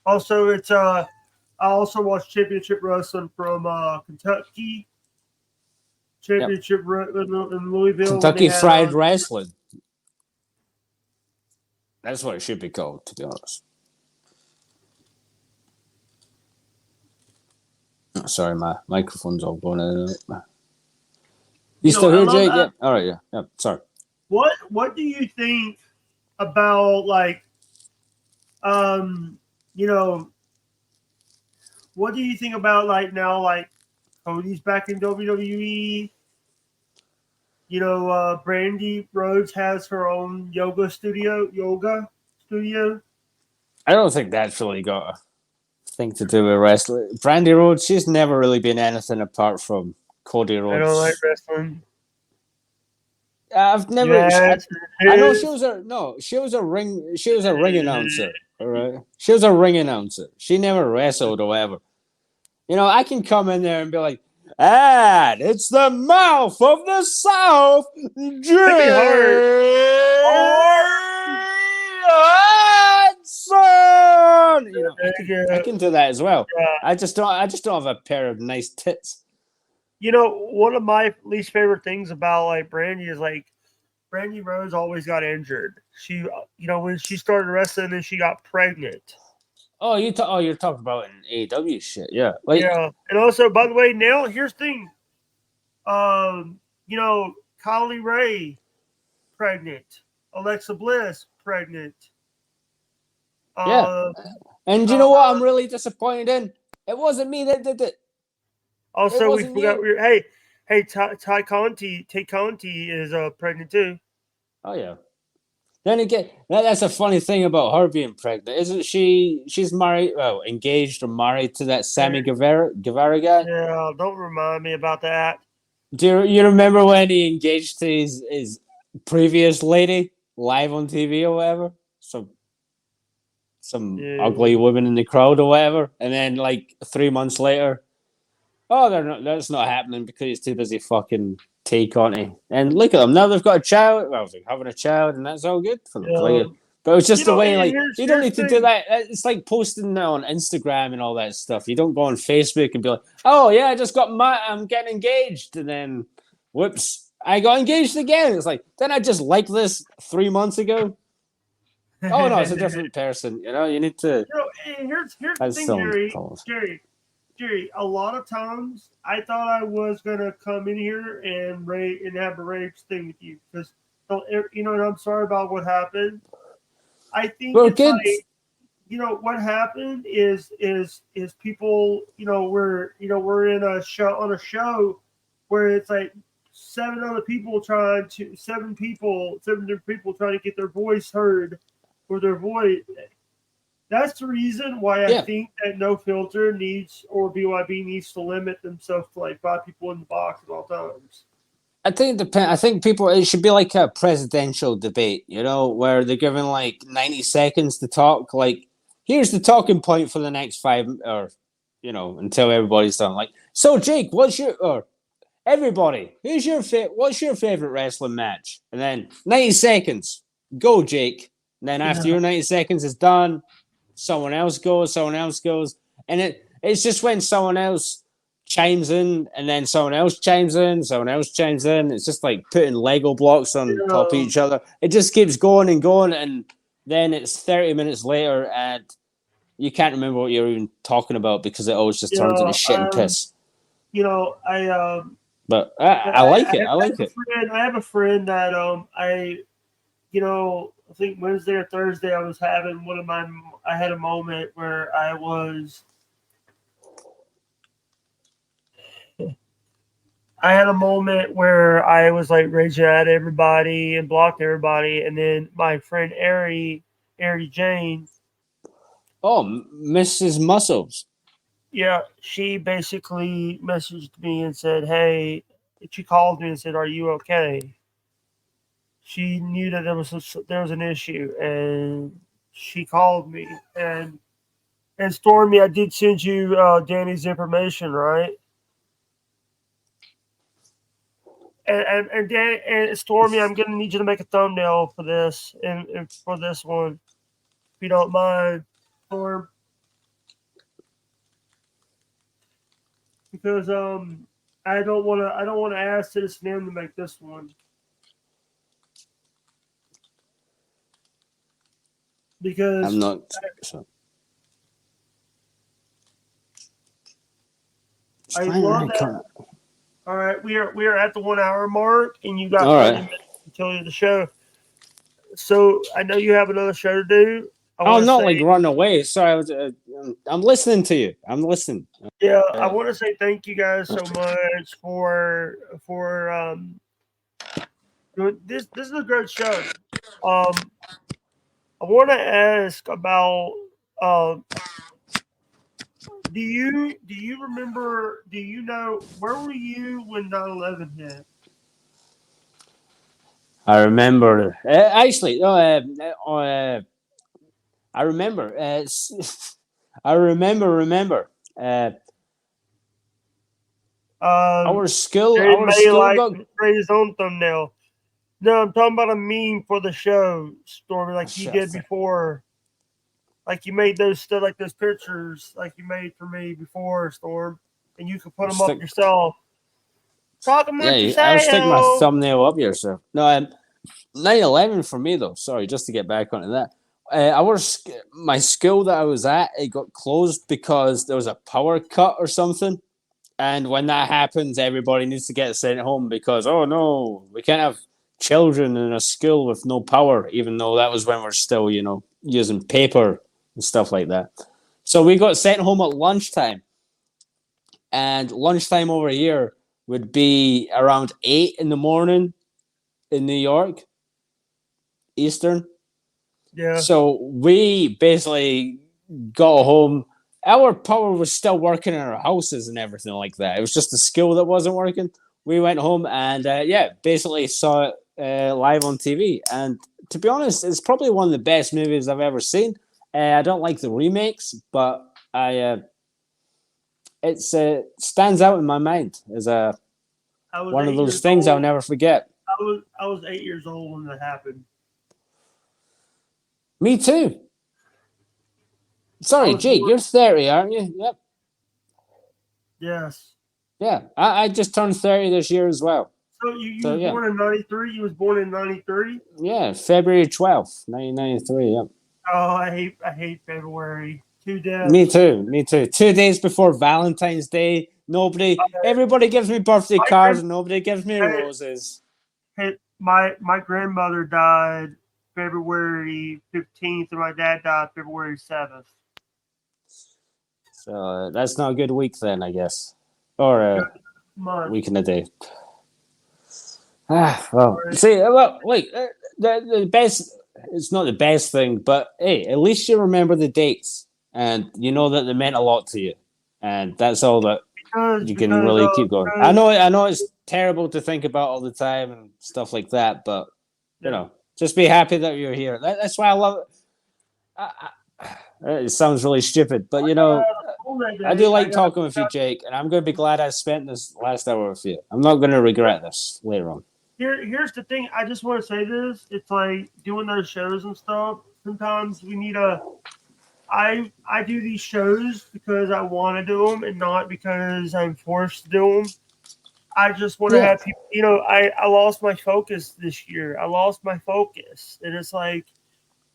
Also, it's I also watched Championship Wrestling from Kentucky. Championship in Louisville. Kentucky Fried Wrestling. That's what it should be called, to be honest. Oh, sorry, my microphone's all going out. You still I here, love Jake? that. Yeah. All right. Yeah. Yeah. Sorry. What do you think about like you know what do you think about like now like Cody's back in WWE? Brandy Rhodes has her own yoga studio. I don't think that's really got a thing to do with wrestling. Brandy Rhodes, she's never really been anything apart from Cody I don't like Rhodes. wrestling. I've never. Yes, I know she was a no. She was a ring announcer. All right. She was a ring announcer. She never wrestled or whatever. I can come in there and be like, and it's the mouth of the South, Jay Hudson. I can do that as well. Yeah. I just don't have a pair of nice tits. One of my least favorite things about like Brandy is like Brandy Rose always got injured. She, when she started wrestling, and she got pregnant. Oh, you're talking about in AEW shit, yeah. Yeah, and also, by the way, now here's the thing. Kylie Ray pregnant, Alexa Bliss pregnant. Yeah, and you know what? I'm really disappointed in. It wasn't me that did it. Also, we forgot. Tay Conti is pregnant too. Oh yeah. Then again, that's a funny thing about her being pregnant, isn't she? She's married, engaged or married to that Sammy Guevara guy. Yeah, don't remind me about that. Do you remember when he engaged to his previous lady live on TV or whatever? Some ugly woman in the crowd or whatever, and then like 3 months later, that's not happening because he's too busy fucking Tay Conti. And look at them now; they've got a child. Well, they're having a child, and that's all good for them. But it was just the way, like, you don't need to do that. It's like posting on Instagram and all that stuff. You don't go on Facebook and be like, "Oh yeah, I'm getting engaged," and then, whoops, I got engaged again. It's like, then I just liked this 3 months ago. Oh no, it's a different person. You need to. Here's the thing, Jerry. A lot of times, I thought I was gonna come in here and have a rage thing with you because, and I'm sorry about what happened. I think it's like, what happened is people, we're in a show where it's like seven different people trying to get their voice heard or their voice. That's the reason why I think that No Filter or BYB needs to limit themselves to like 5 people in the box at all times. I think it should be like a presidential debate, where they're given like 90 seconds to talk. Like, here's the talking point for the next 5, or until everybody's done. Like, so Jake, what's your favorite wrestling match? And then 90 seconds, go Jake. And then after your 90 seconds is done, someone else goes, and it's just when someone else chimes in, and then someone else chimes in. It's just like putting Lego blocks on top of each other. It just keeps going and going, and then it's 30 minutes later, and you can't remember what you're even talking about because it always just turns into shit and piss. But I like it. I have a friend that I think Wednesday or Thursday I was having I had a moment where I was like raging at everybody and blocked everybody, and then my friend Ari Jane. Oh, Mrs. Muscles. Yeah, she basically messaged me and said, "Hey," she called me and said, "Are you okay?" She knew that there was an issue, and she called me and Stormy, I did send you Danny's information, right? And Stormy, I'm gonna need you to make a thumbnail for this and for this one, if you don't mind, Storm, because I don't want to ask Citizen M to make this one. because I'm not. So. Just I find the love right that. corner. All right, we are at the 1 hour mark, and you got All 30 right. minutes until the show. So I know you have another show to do. I Oh, want to not say, like run away. Sorry, I'm listening to you. I'm listening. yeah, I want to say thank you guys so much for this. This is a great show. I want to ask about do you remember? Do you know where were you when 9/11 hit? I remember. Actually, no. I remember. I remember. Uh, Um, They our may school like got. to create his own thumbnail. No, I'm talking about a meme for the show, Stormy, like you did before. Like you made those stuff, like those pictures, like you made for me before, Storm, and you could put them up Stick, yourself. Talk amongst I'll stick my yourself. thumbnail up here, sir. No, 9/11 for me though. Sorry, just to get back onto that. My school that I was at. It got closed because there was a power cut or something. And when that happens, everybody needs to get sent home because oh no, we can't have children in a school with no power. Even though that was when we're still using paper and stuff like that. So we got sent home at lunchtime, and lunchtime over here would be around 8 in the morning in New York, Eastern. Yeah, So we basically got home. Our power was still working in our houses and everything like that. It was just the school that wasn't working. We went home and basically saw it live on TV. And to be honest, it's probably one of the best movies I've ever seen. I don't like the remakes, but it stands out in my mind as I was one of 8 those years things I'll old. never forget. I was 8 years old when that happened. Me too. I Sorry, was Jake, born. you're 30, aren't you? Yep. Yes. Yeah, I just turned 30 this year as well. So you So was yeah, born in '93. You was born in '93. yeah, February 12th, 1993. Yeah, Oh, I hate February. Two me deaths. too, me too. 2 days before Valentine's Day, everybody gives me birthday My cards, grand, and nobody gives me hey, roses. hey, my grandmother died February 15th, and my dad died February 7th. So that's not a good week then, I guess, or Good a month. week and a day. Well, Right. see, look, like the best. It's not the best thing, but hey, at least you remember the dates, and you know that they meant a lot to you, and that's all that Because you can because really uh keep going. because I know, it's terrible to think about all the time and stuff like that, but yeah. just be happy that you're here. That's why I love it. It sounds really stupid, but On that I do day, like talking with you, Jake, and I'm going to be glad I spent this last hour with you. I'm not going to regret this later on. Here's the thing. I just want to say this. It's like doing those shows and stuff. Sometimes we need a. I do these shows because I want to do them and not because I'm forced to do them. I just want to Yeah. have people. I lost my focus this year. I lost my focus, and it's like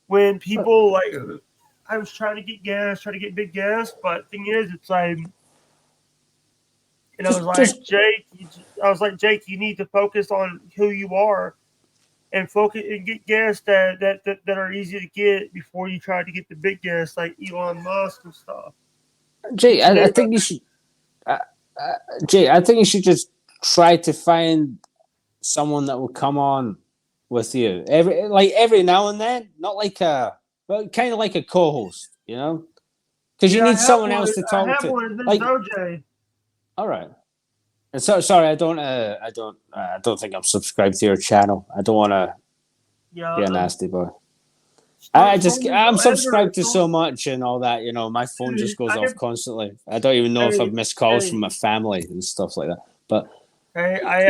when people like I was trying to get gas, trying to get big gas, but thing is, it's like. And I was like, Jake, you need to focus on who you are and focus and get guests that are easy to get before you try to get the big guests like Elon Musk and stuff. Jake, I think you should. Jake, I think you should just try to find someone that will come on with you every now and then, not like but kind of like a co-host, because you Yeah, need someone else to I talk have to. one. His name's Like, OJ. all right. And so sorry, I don't think I'm subscribed to your channel. I don't want to Yeah, be a nasty boy. Stormy's I'm the editor. subscribed to so much and all that. My phone just goes off constantly. I don't even know if I've missed calls from my family and stuff like that. But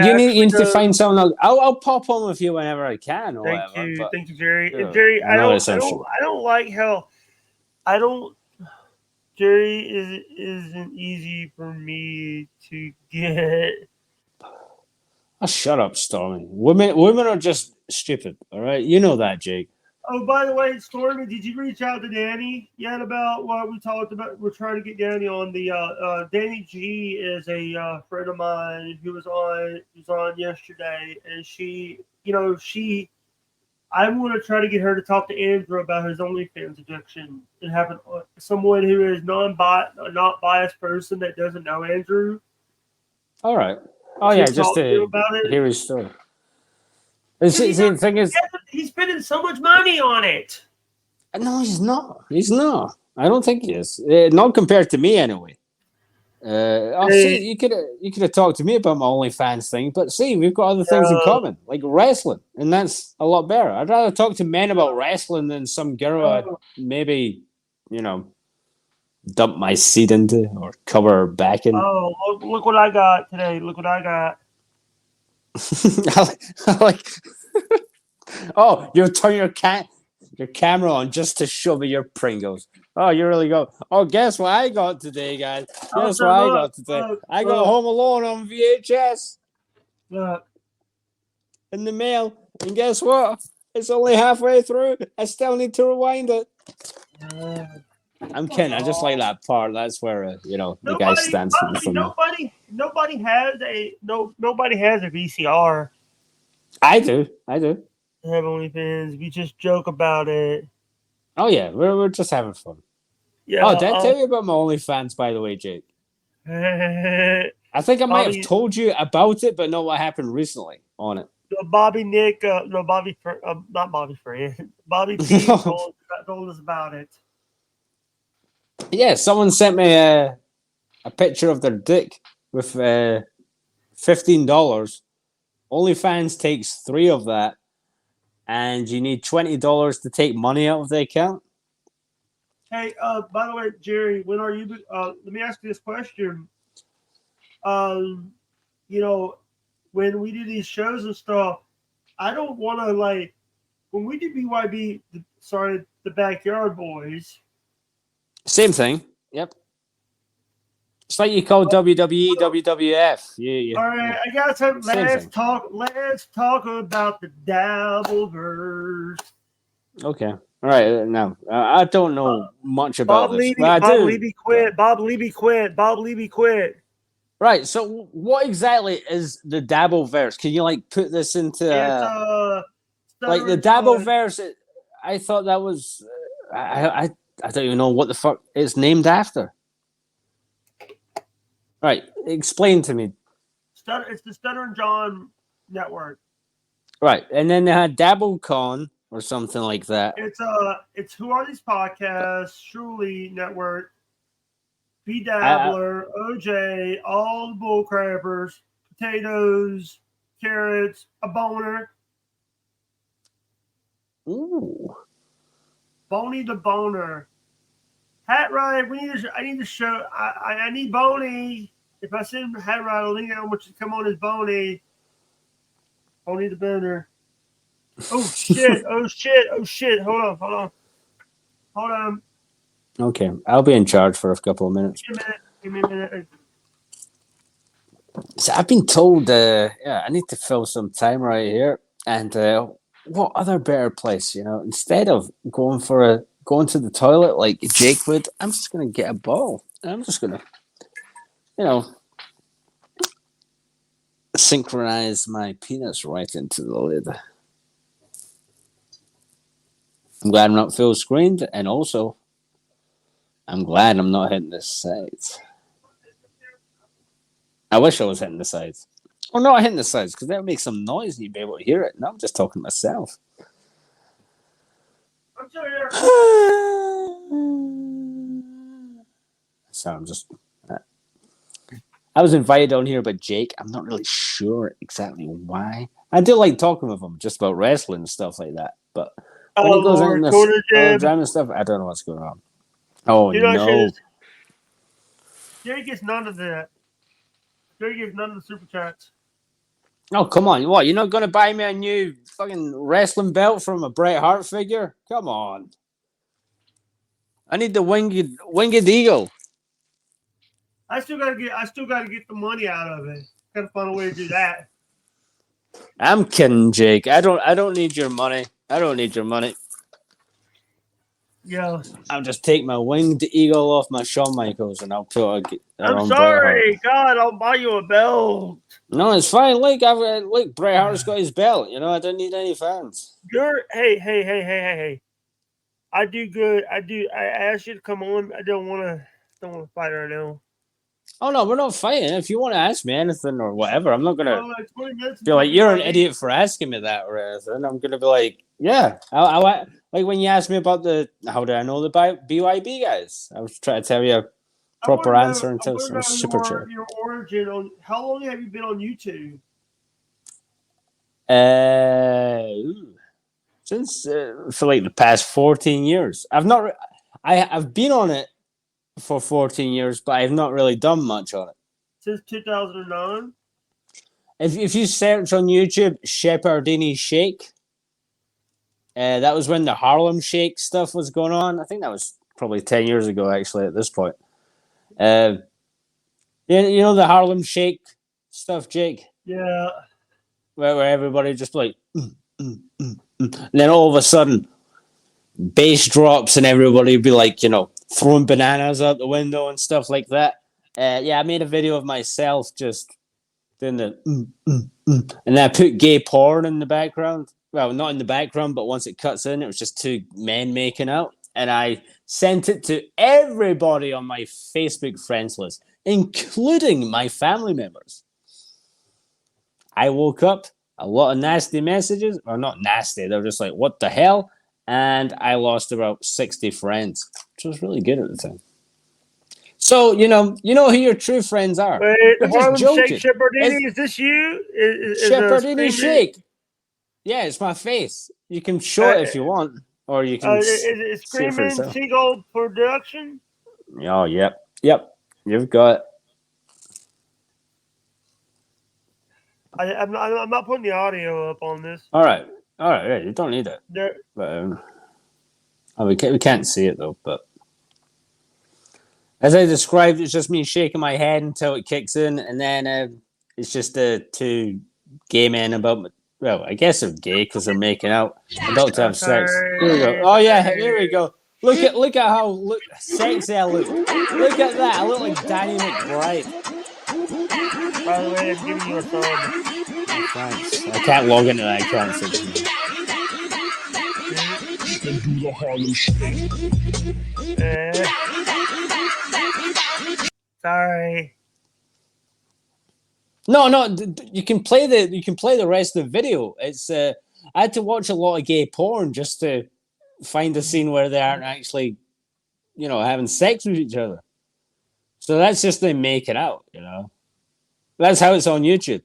you need to find someone. I'll pop on with you whenever I can or whatever. But Thank you, Jerry. And Jerry, I know it sounds stupid. I don't like how I don't. Jerry isn't easy for me to get. Oh, shut up, Stormy. Women are just stupid. All right, you know that, Jake. Oh, by the way, Stormy, did you reach out to Danny yet about what we talked about? We're trying to get Danny on the. Danny G is a friend of mine who was on yesterday, and she. I want to try to get her to talk to Andrew about his OnlyFans addiction and having someone who is not biased person that doesn't know Andrew. All right. Oh yeah, just talk to him to about it. hear his story. The thing is, He's spending so much money on it. no, he's not. He's not. I don't think he is. Not compared to me, anyway. See, you could have talked to me about my OnlyFans thing, but see, we've got other things in common, like wrestling, and that's a lot better. I'd rather talk to men about wrestling than some girl I maybe, dump my seed into or cover her back in. Oh, look what I got today! Look what I got. I like. Oh, you turn your camera on just to show me your Pringles. Oh, you really go. Oh, guess what I got today, guys? Guess what I got today? I got Home Alone on VHS in the mail, and guess what? It's only halfway through. I still need to rewind it. I'm kidding. I just like that part. That's where the guy stands for me. Nobody has a VCR. I do. Have OnlyFans. We just joke about it. Oh yeah, we're just having fun. Yeah. Oh, did I tell you about my OnlyFans, by the way, Jake? I think I might have told you about it, but not what happened recently on it. Bobby Nick, not Bobby Friend. Bobby P told us about it. Yeah, someone sent me a picture of their dick with $15. OnlyFans takes 3 of that, and you need $20 to take money out of the account. Hey, by the way, Jerry, when are you? Let me ask you this question. When we do these shows and stuff, I don't want to when we do BYB. The Backyard Boys. Same thing. Yep. It's like you call WWE WWF. Yeah. All right, I got some. Let's talk about the Dabbleverse. Okay. All right. Now I don't know much about this. Bob Levy quit. Right. So, what exactly is the Dabbleverse? Can you put this into the Dabbleverse? I thought that was. I don't even know what the fuck it's named after. Right, explain to me. It's the Stutter and John network. Right, and then they had DabbleCon or something like that. It's Who Are These Podcasts, Surely Network, B Dabbler, OJ, All the Bull Crappers, Potatoes, Carrots, A Boner. Ooh. Boney the Boner. Hat Ride, I need to show. I need Boney. If I send Hat Ride a link, I want you to come on as Boney. Boney the Boner. Oh shit! Oh shit! Hold on. Okay, I'll be in charge for a couple of minutes. Give me a minute. So I've been told, I need to fill some time right here, and what other better place, instead of going to the toilet like Jake would, I'm just gonna get a ball. I'm just gonna, synchronize my penis right into the lid. I'm glad I'm not full screened, and also, I'm glad I'm not hitting the sides. I wish I was hitting the sides. Or not hitting the sides, because that would make some noise and you'd be able to hear it. And I'm just talking to myself. I'm still here. So I'm just. I was invited on here by Jake. I'm not really sure exactly why. I do like talking with him just about wrestling and stuff like that. But when he goes into this drama stuff, I don't know what's going on. Oh, no. Jerry gets none of that. Jerry gets none of the super chats. Oh, come on. What? You're not going to buy me a new fucking wrestling belt from a Bret Hart figure? Come on. I need the winged eagle. I still gotta get the money out of it. Gotta find a way to do that. I'm kidding, Jake. I don't need your money. I don't need your money. Yeah. I'll just take my winged eagle off my Shawn Michaels and I'll put I'm on Bret Hart. sorry. God, I'll buy you a belt. No, it's fine. Look, Bret Hart's got his belt. You know, I don't need any fans. Hey. I do good. I asked you to come on. I don't want to fight right now. Oh no, we're not fighting. If you want to ask me anything or whatever, I'm not gonna Like 20 minutes be like, until you're an BYB. idiot for asking me that or anything. I'm gonna be like, yeah. I like when you asked me about how do I know the BYB guys? I was trying to tell you a proper answer until some super chat. Your origin on how long have you been on YouTube? Since for like the past 14 years. I've been on it for 14 years, but I've not really done much on it. Since 2009? If you search on YouTube, Shepherdini Shake, that was when the Harlem Shake stuff was going on. I think that was probably 10 years ago, actually, at this point. You know the Harlem Shake stuff, Jake? Yeah. Where everybody just like, and then all of a sudden, bass drops and everybody would be like, throwing bananas out the window and stuff like that. I made a video of myself just doing the and then I put gay porn in the background. Well, not in the background, but once it cuts in, it was just two men making out. And I sent it to everybody on my Facebook friends list, including my family members. I woke up, a lot of nasty messages, or not nasty, they were just like, what the hell? And I lost about 60 friends, which was really good at the time. So, you know who your true friends are. Wait, We're Harlem just joking. Shake Shepherdini, is this you? Shepherdini Shake. Yeah, it's my face. You can show it if you want, or you can is it see it for Screaming yourself. Seagull Production? Oh, yep. You've got it. I'm not putting the audio up on this. All right. Yeah, you don't need it. There, But we can't see it though. But as I described, it's just me shaking my head until it kicks in, and then it's just two gay men about. Well, I guess they're gay because they're making out, about to have sex. Here we go. Oh yeah, here we go. Look at how sexy I look. Look at that. I look like Danny McBride. by the way, I'm giving you a thumb. Thanks. I can't log into that account. Sorry. No. You can play the rest of the video. It's I had to watch a lot of gay porn just to find a scene where they aren't actually, having sex with each other. So that's just them making out. That's how it's on YouTube.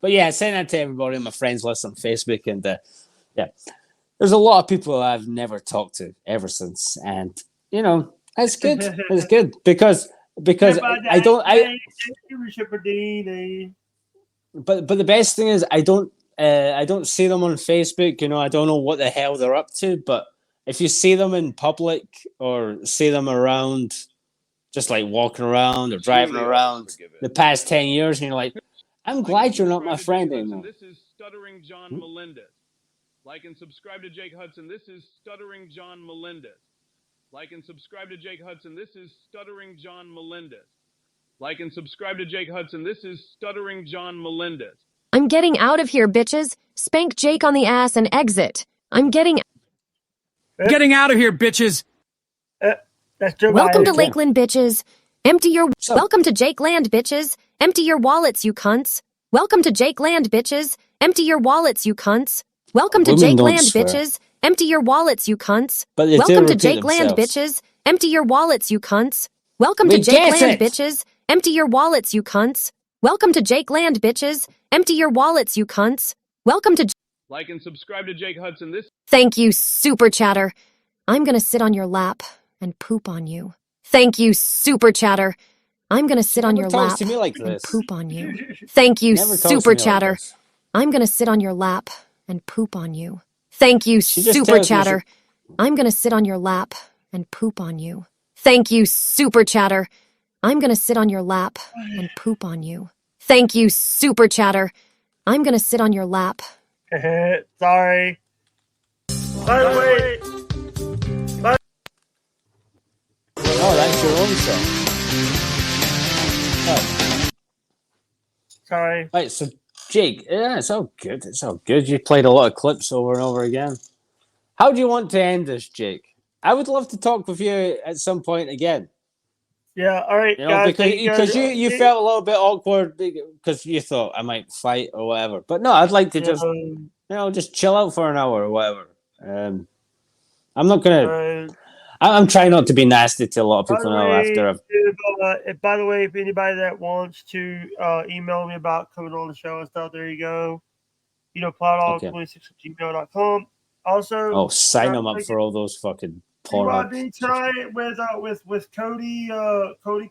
But yeah, send that to everybody on my friends list on Facebook, and there's a lot of people I've never talked to ever since, and that's good. It's good because I don't. But the best thing is I don't see them on Facebook. I don't know what the hell they're up to. But if you see them in public or see them around, just like walking around or driving around the past 10 years, and you're like, I'm glad you're not my friend anymore. This is Stuttering John Melendez. Like and subscribe to Jake Hudson. This is Stuttering John Melendez. Like and subscribe to Jake Hudson. This is Stuttering John Melendez. Like and subscribe to Jake Hudson. This is Stuttering John Melendez. I'm getting out of here, bitches. Spank Jake on the ass and exit. I'm getting out of here, bitches. That's Joe Welcome to Biden. Lakeland, bitches. Welcome to Jake Land, bitches. Empty your wallets, you cunts. Welcome to Jake Land, bitches. Empty your wallets, you cunts. Welcome to Women Jake don't Land, swear. bitches. Empty your wallets, you cunts. But they do Welcome to repeat Jake Land, themselves. bitches. Empty your wallets, you cunts. Welcome We to Jake get Land, it. bitches. Empty your wallets, you cunts. Welcome to Jake Land, bitches. Empty your wallets, you cunts. Welcome to. Like and subscribe to Jake Hudson. This Thank you, Super Chatter. I'm gonna sit on your lap and poop on you. Thank you, Super Chatter. I'm gonna sit on Never your talks lap to me like and this. poop on you. Thank you, Never talks to Super me like Chatter. this. I'm gonna sit on your lap and poop on you. Thank you, She just Super tells me Chatter. I'm gonna sit on your lap and poop on you. Thank you, Super Chatter. I'm gonna sit on your lap and poop on you. Thank you, Super Chatter. I'm gonna sit on your lap. Sorry. By the way, that's your own song. Oh, Sorry. right. So, Jake, yeah, it's all good. It's all good. You played a lot of clips over and over again. How do you want to end this, Jake? I would love to talk with you at some point again. Yeah. All right, You know, guys. because you felt a little bit awkward because you thought I might fight or whatever. But no, I'd like to just just chill out for an hour or whatever. I'm not gonna. I'm trying not to be nasty to a lot of people now. By the way, if anybody that wants to email me about coming on the show and stuff, there you go. You know, plowdog26@gmail.com. Also, sign them up for all those fucking porn. BYB tonight with Cody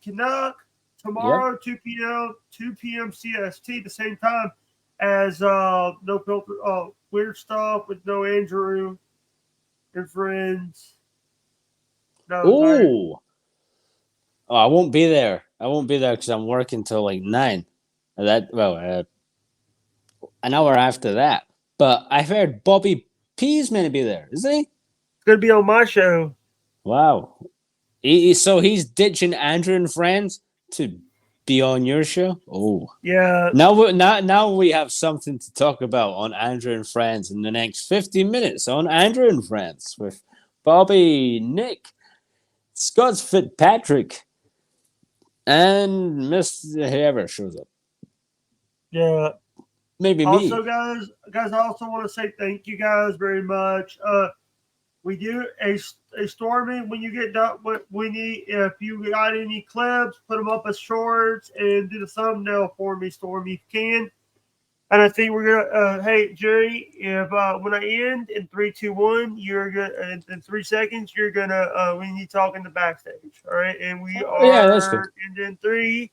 Canuck tomorrow, 2 p.m. CST, the same time as No Filter Weird Stuff with No Andrew and friends. No, I won't be there. I won't be there because I'm working till like 9. An hour after that. But I've heard Bobby P's going to be there, is he? It's going to be on my show. Wow. So he's ditching Andrew and friends to be on your show? Oh. Yeah. Now we have something to talk about on Andrew and Friends in the next 50 minutes on Andrew and Friends with Bobby, Nick, Scott Fitzpatrick, and Mr. whoever shows up. Yeah. Maybe also, me. guys, I also want to say thank you guys very much. We do a Stormy when you get done. If you got any clips, put them up as shorts and do the thumbnail for me, Stormy, if you can. And I think we're gonna. Hey, Jerry, if when I end in 3, 2, 1, you're gonna in 3 seconds, you're gonna we need to talk in the backstage. All right, and we are that's good. and then 3,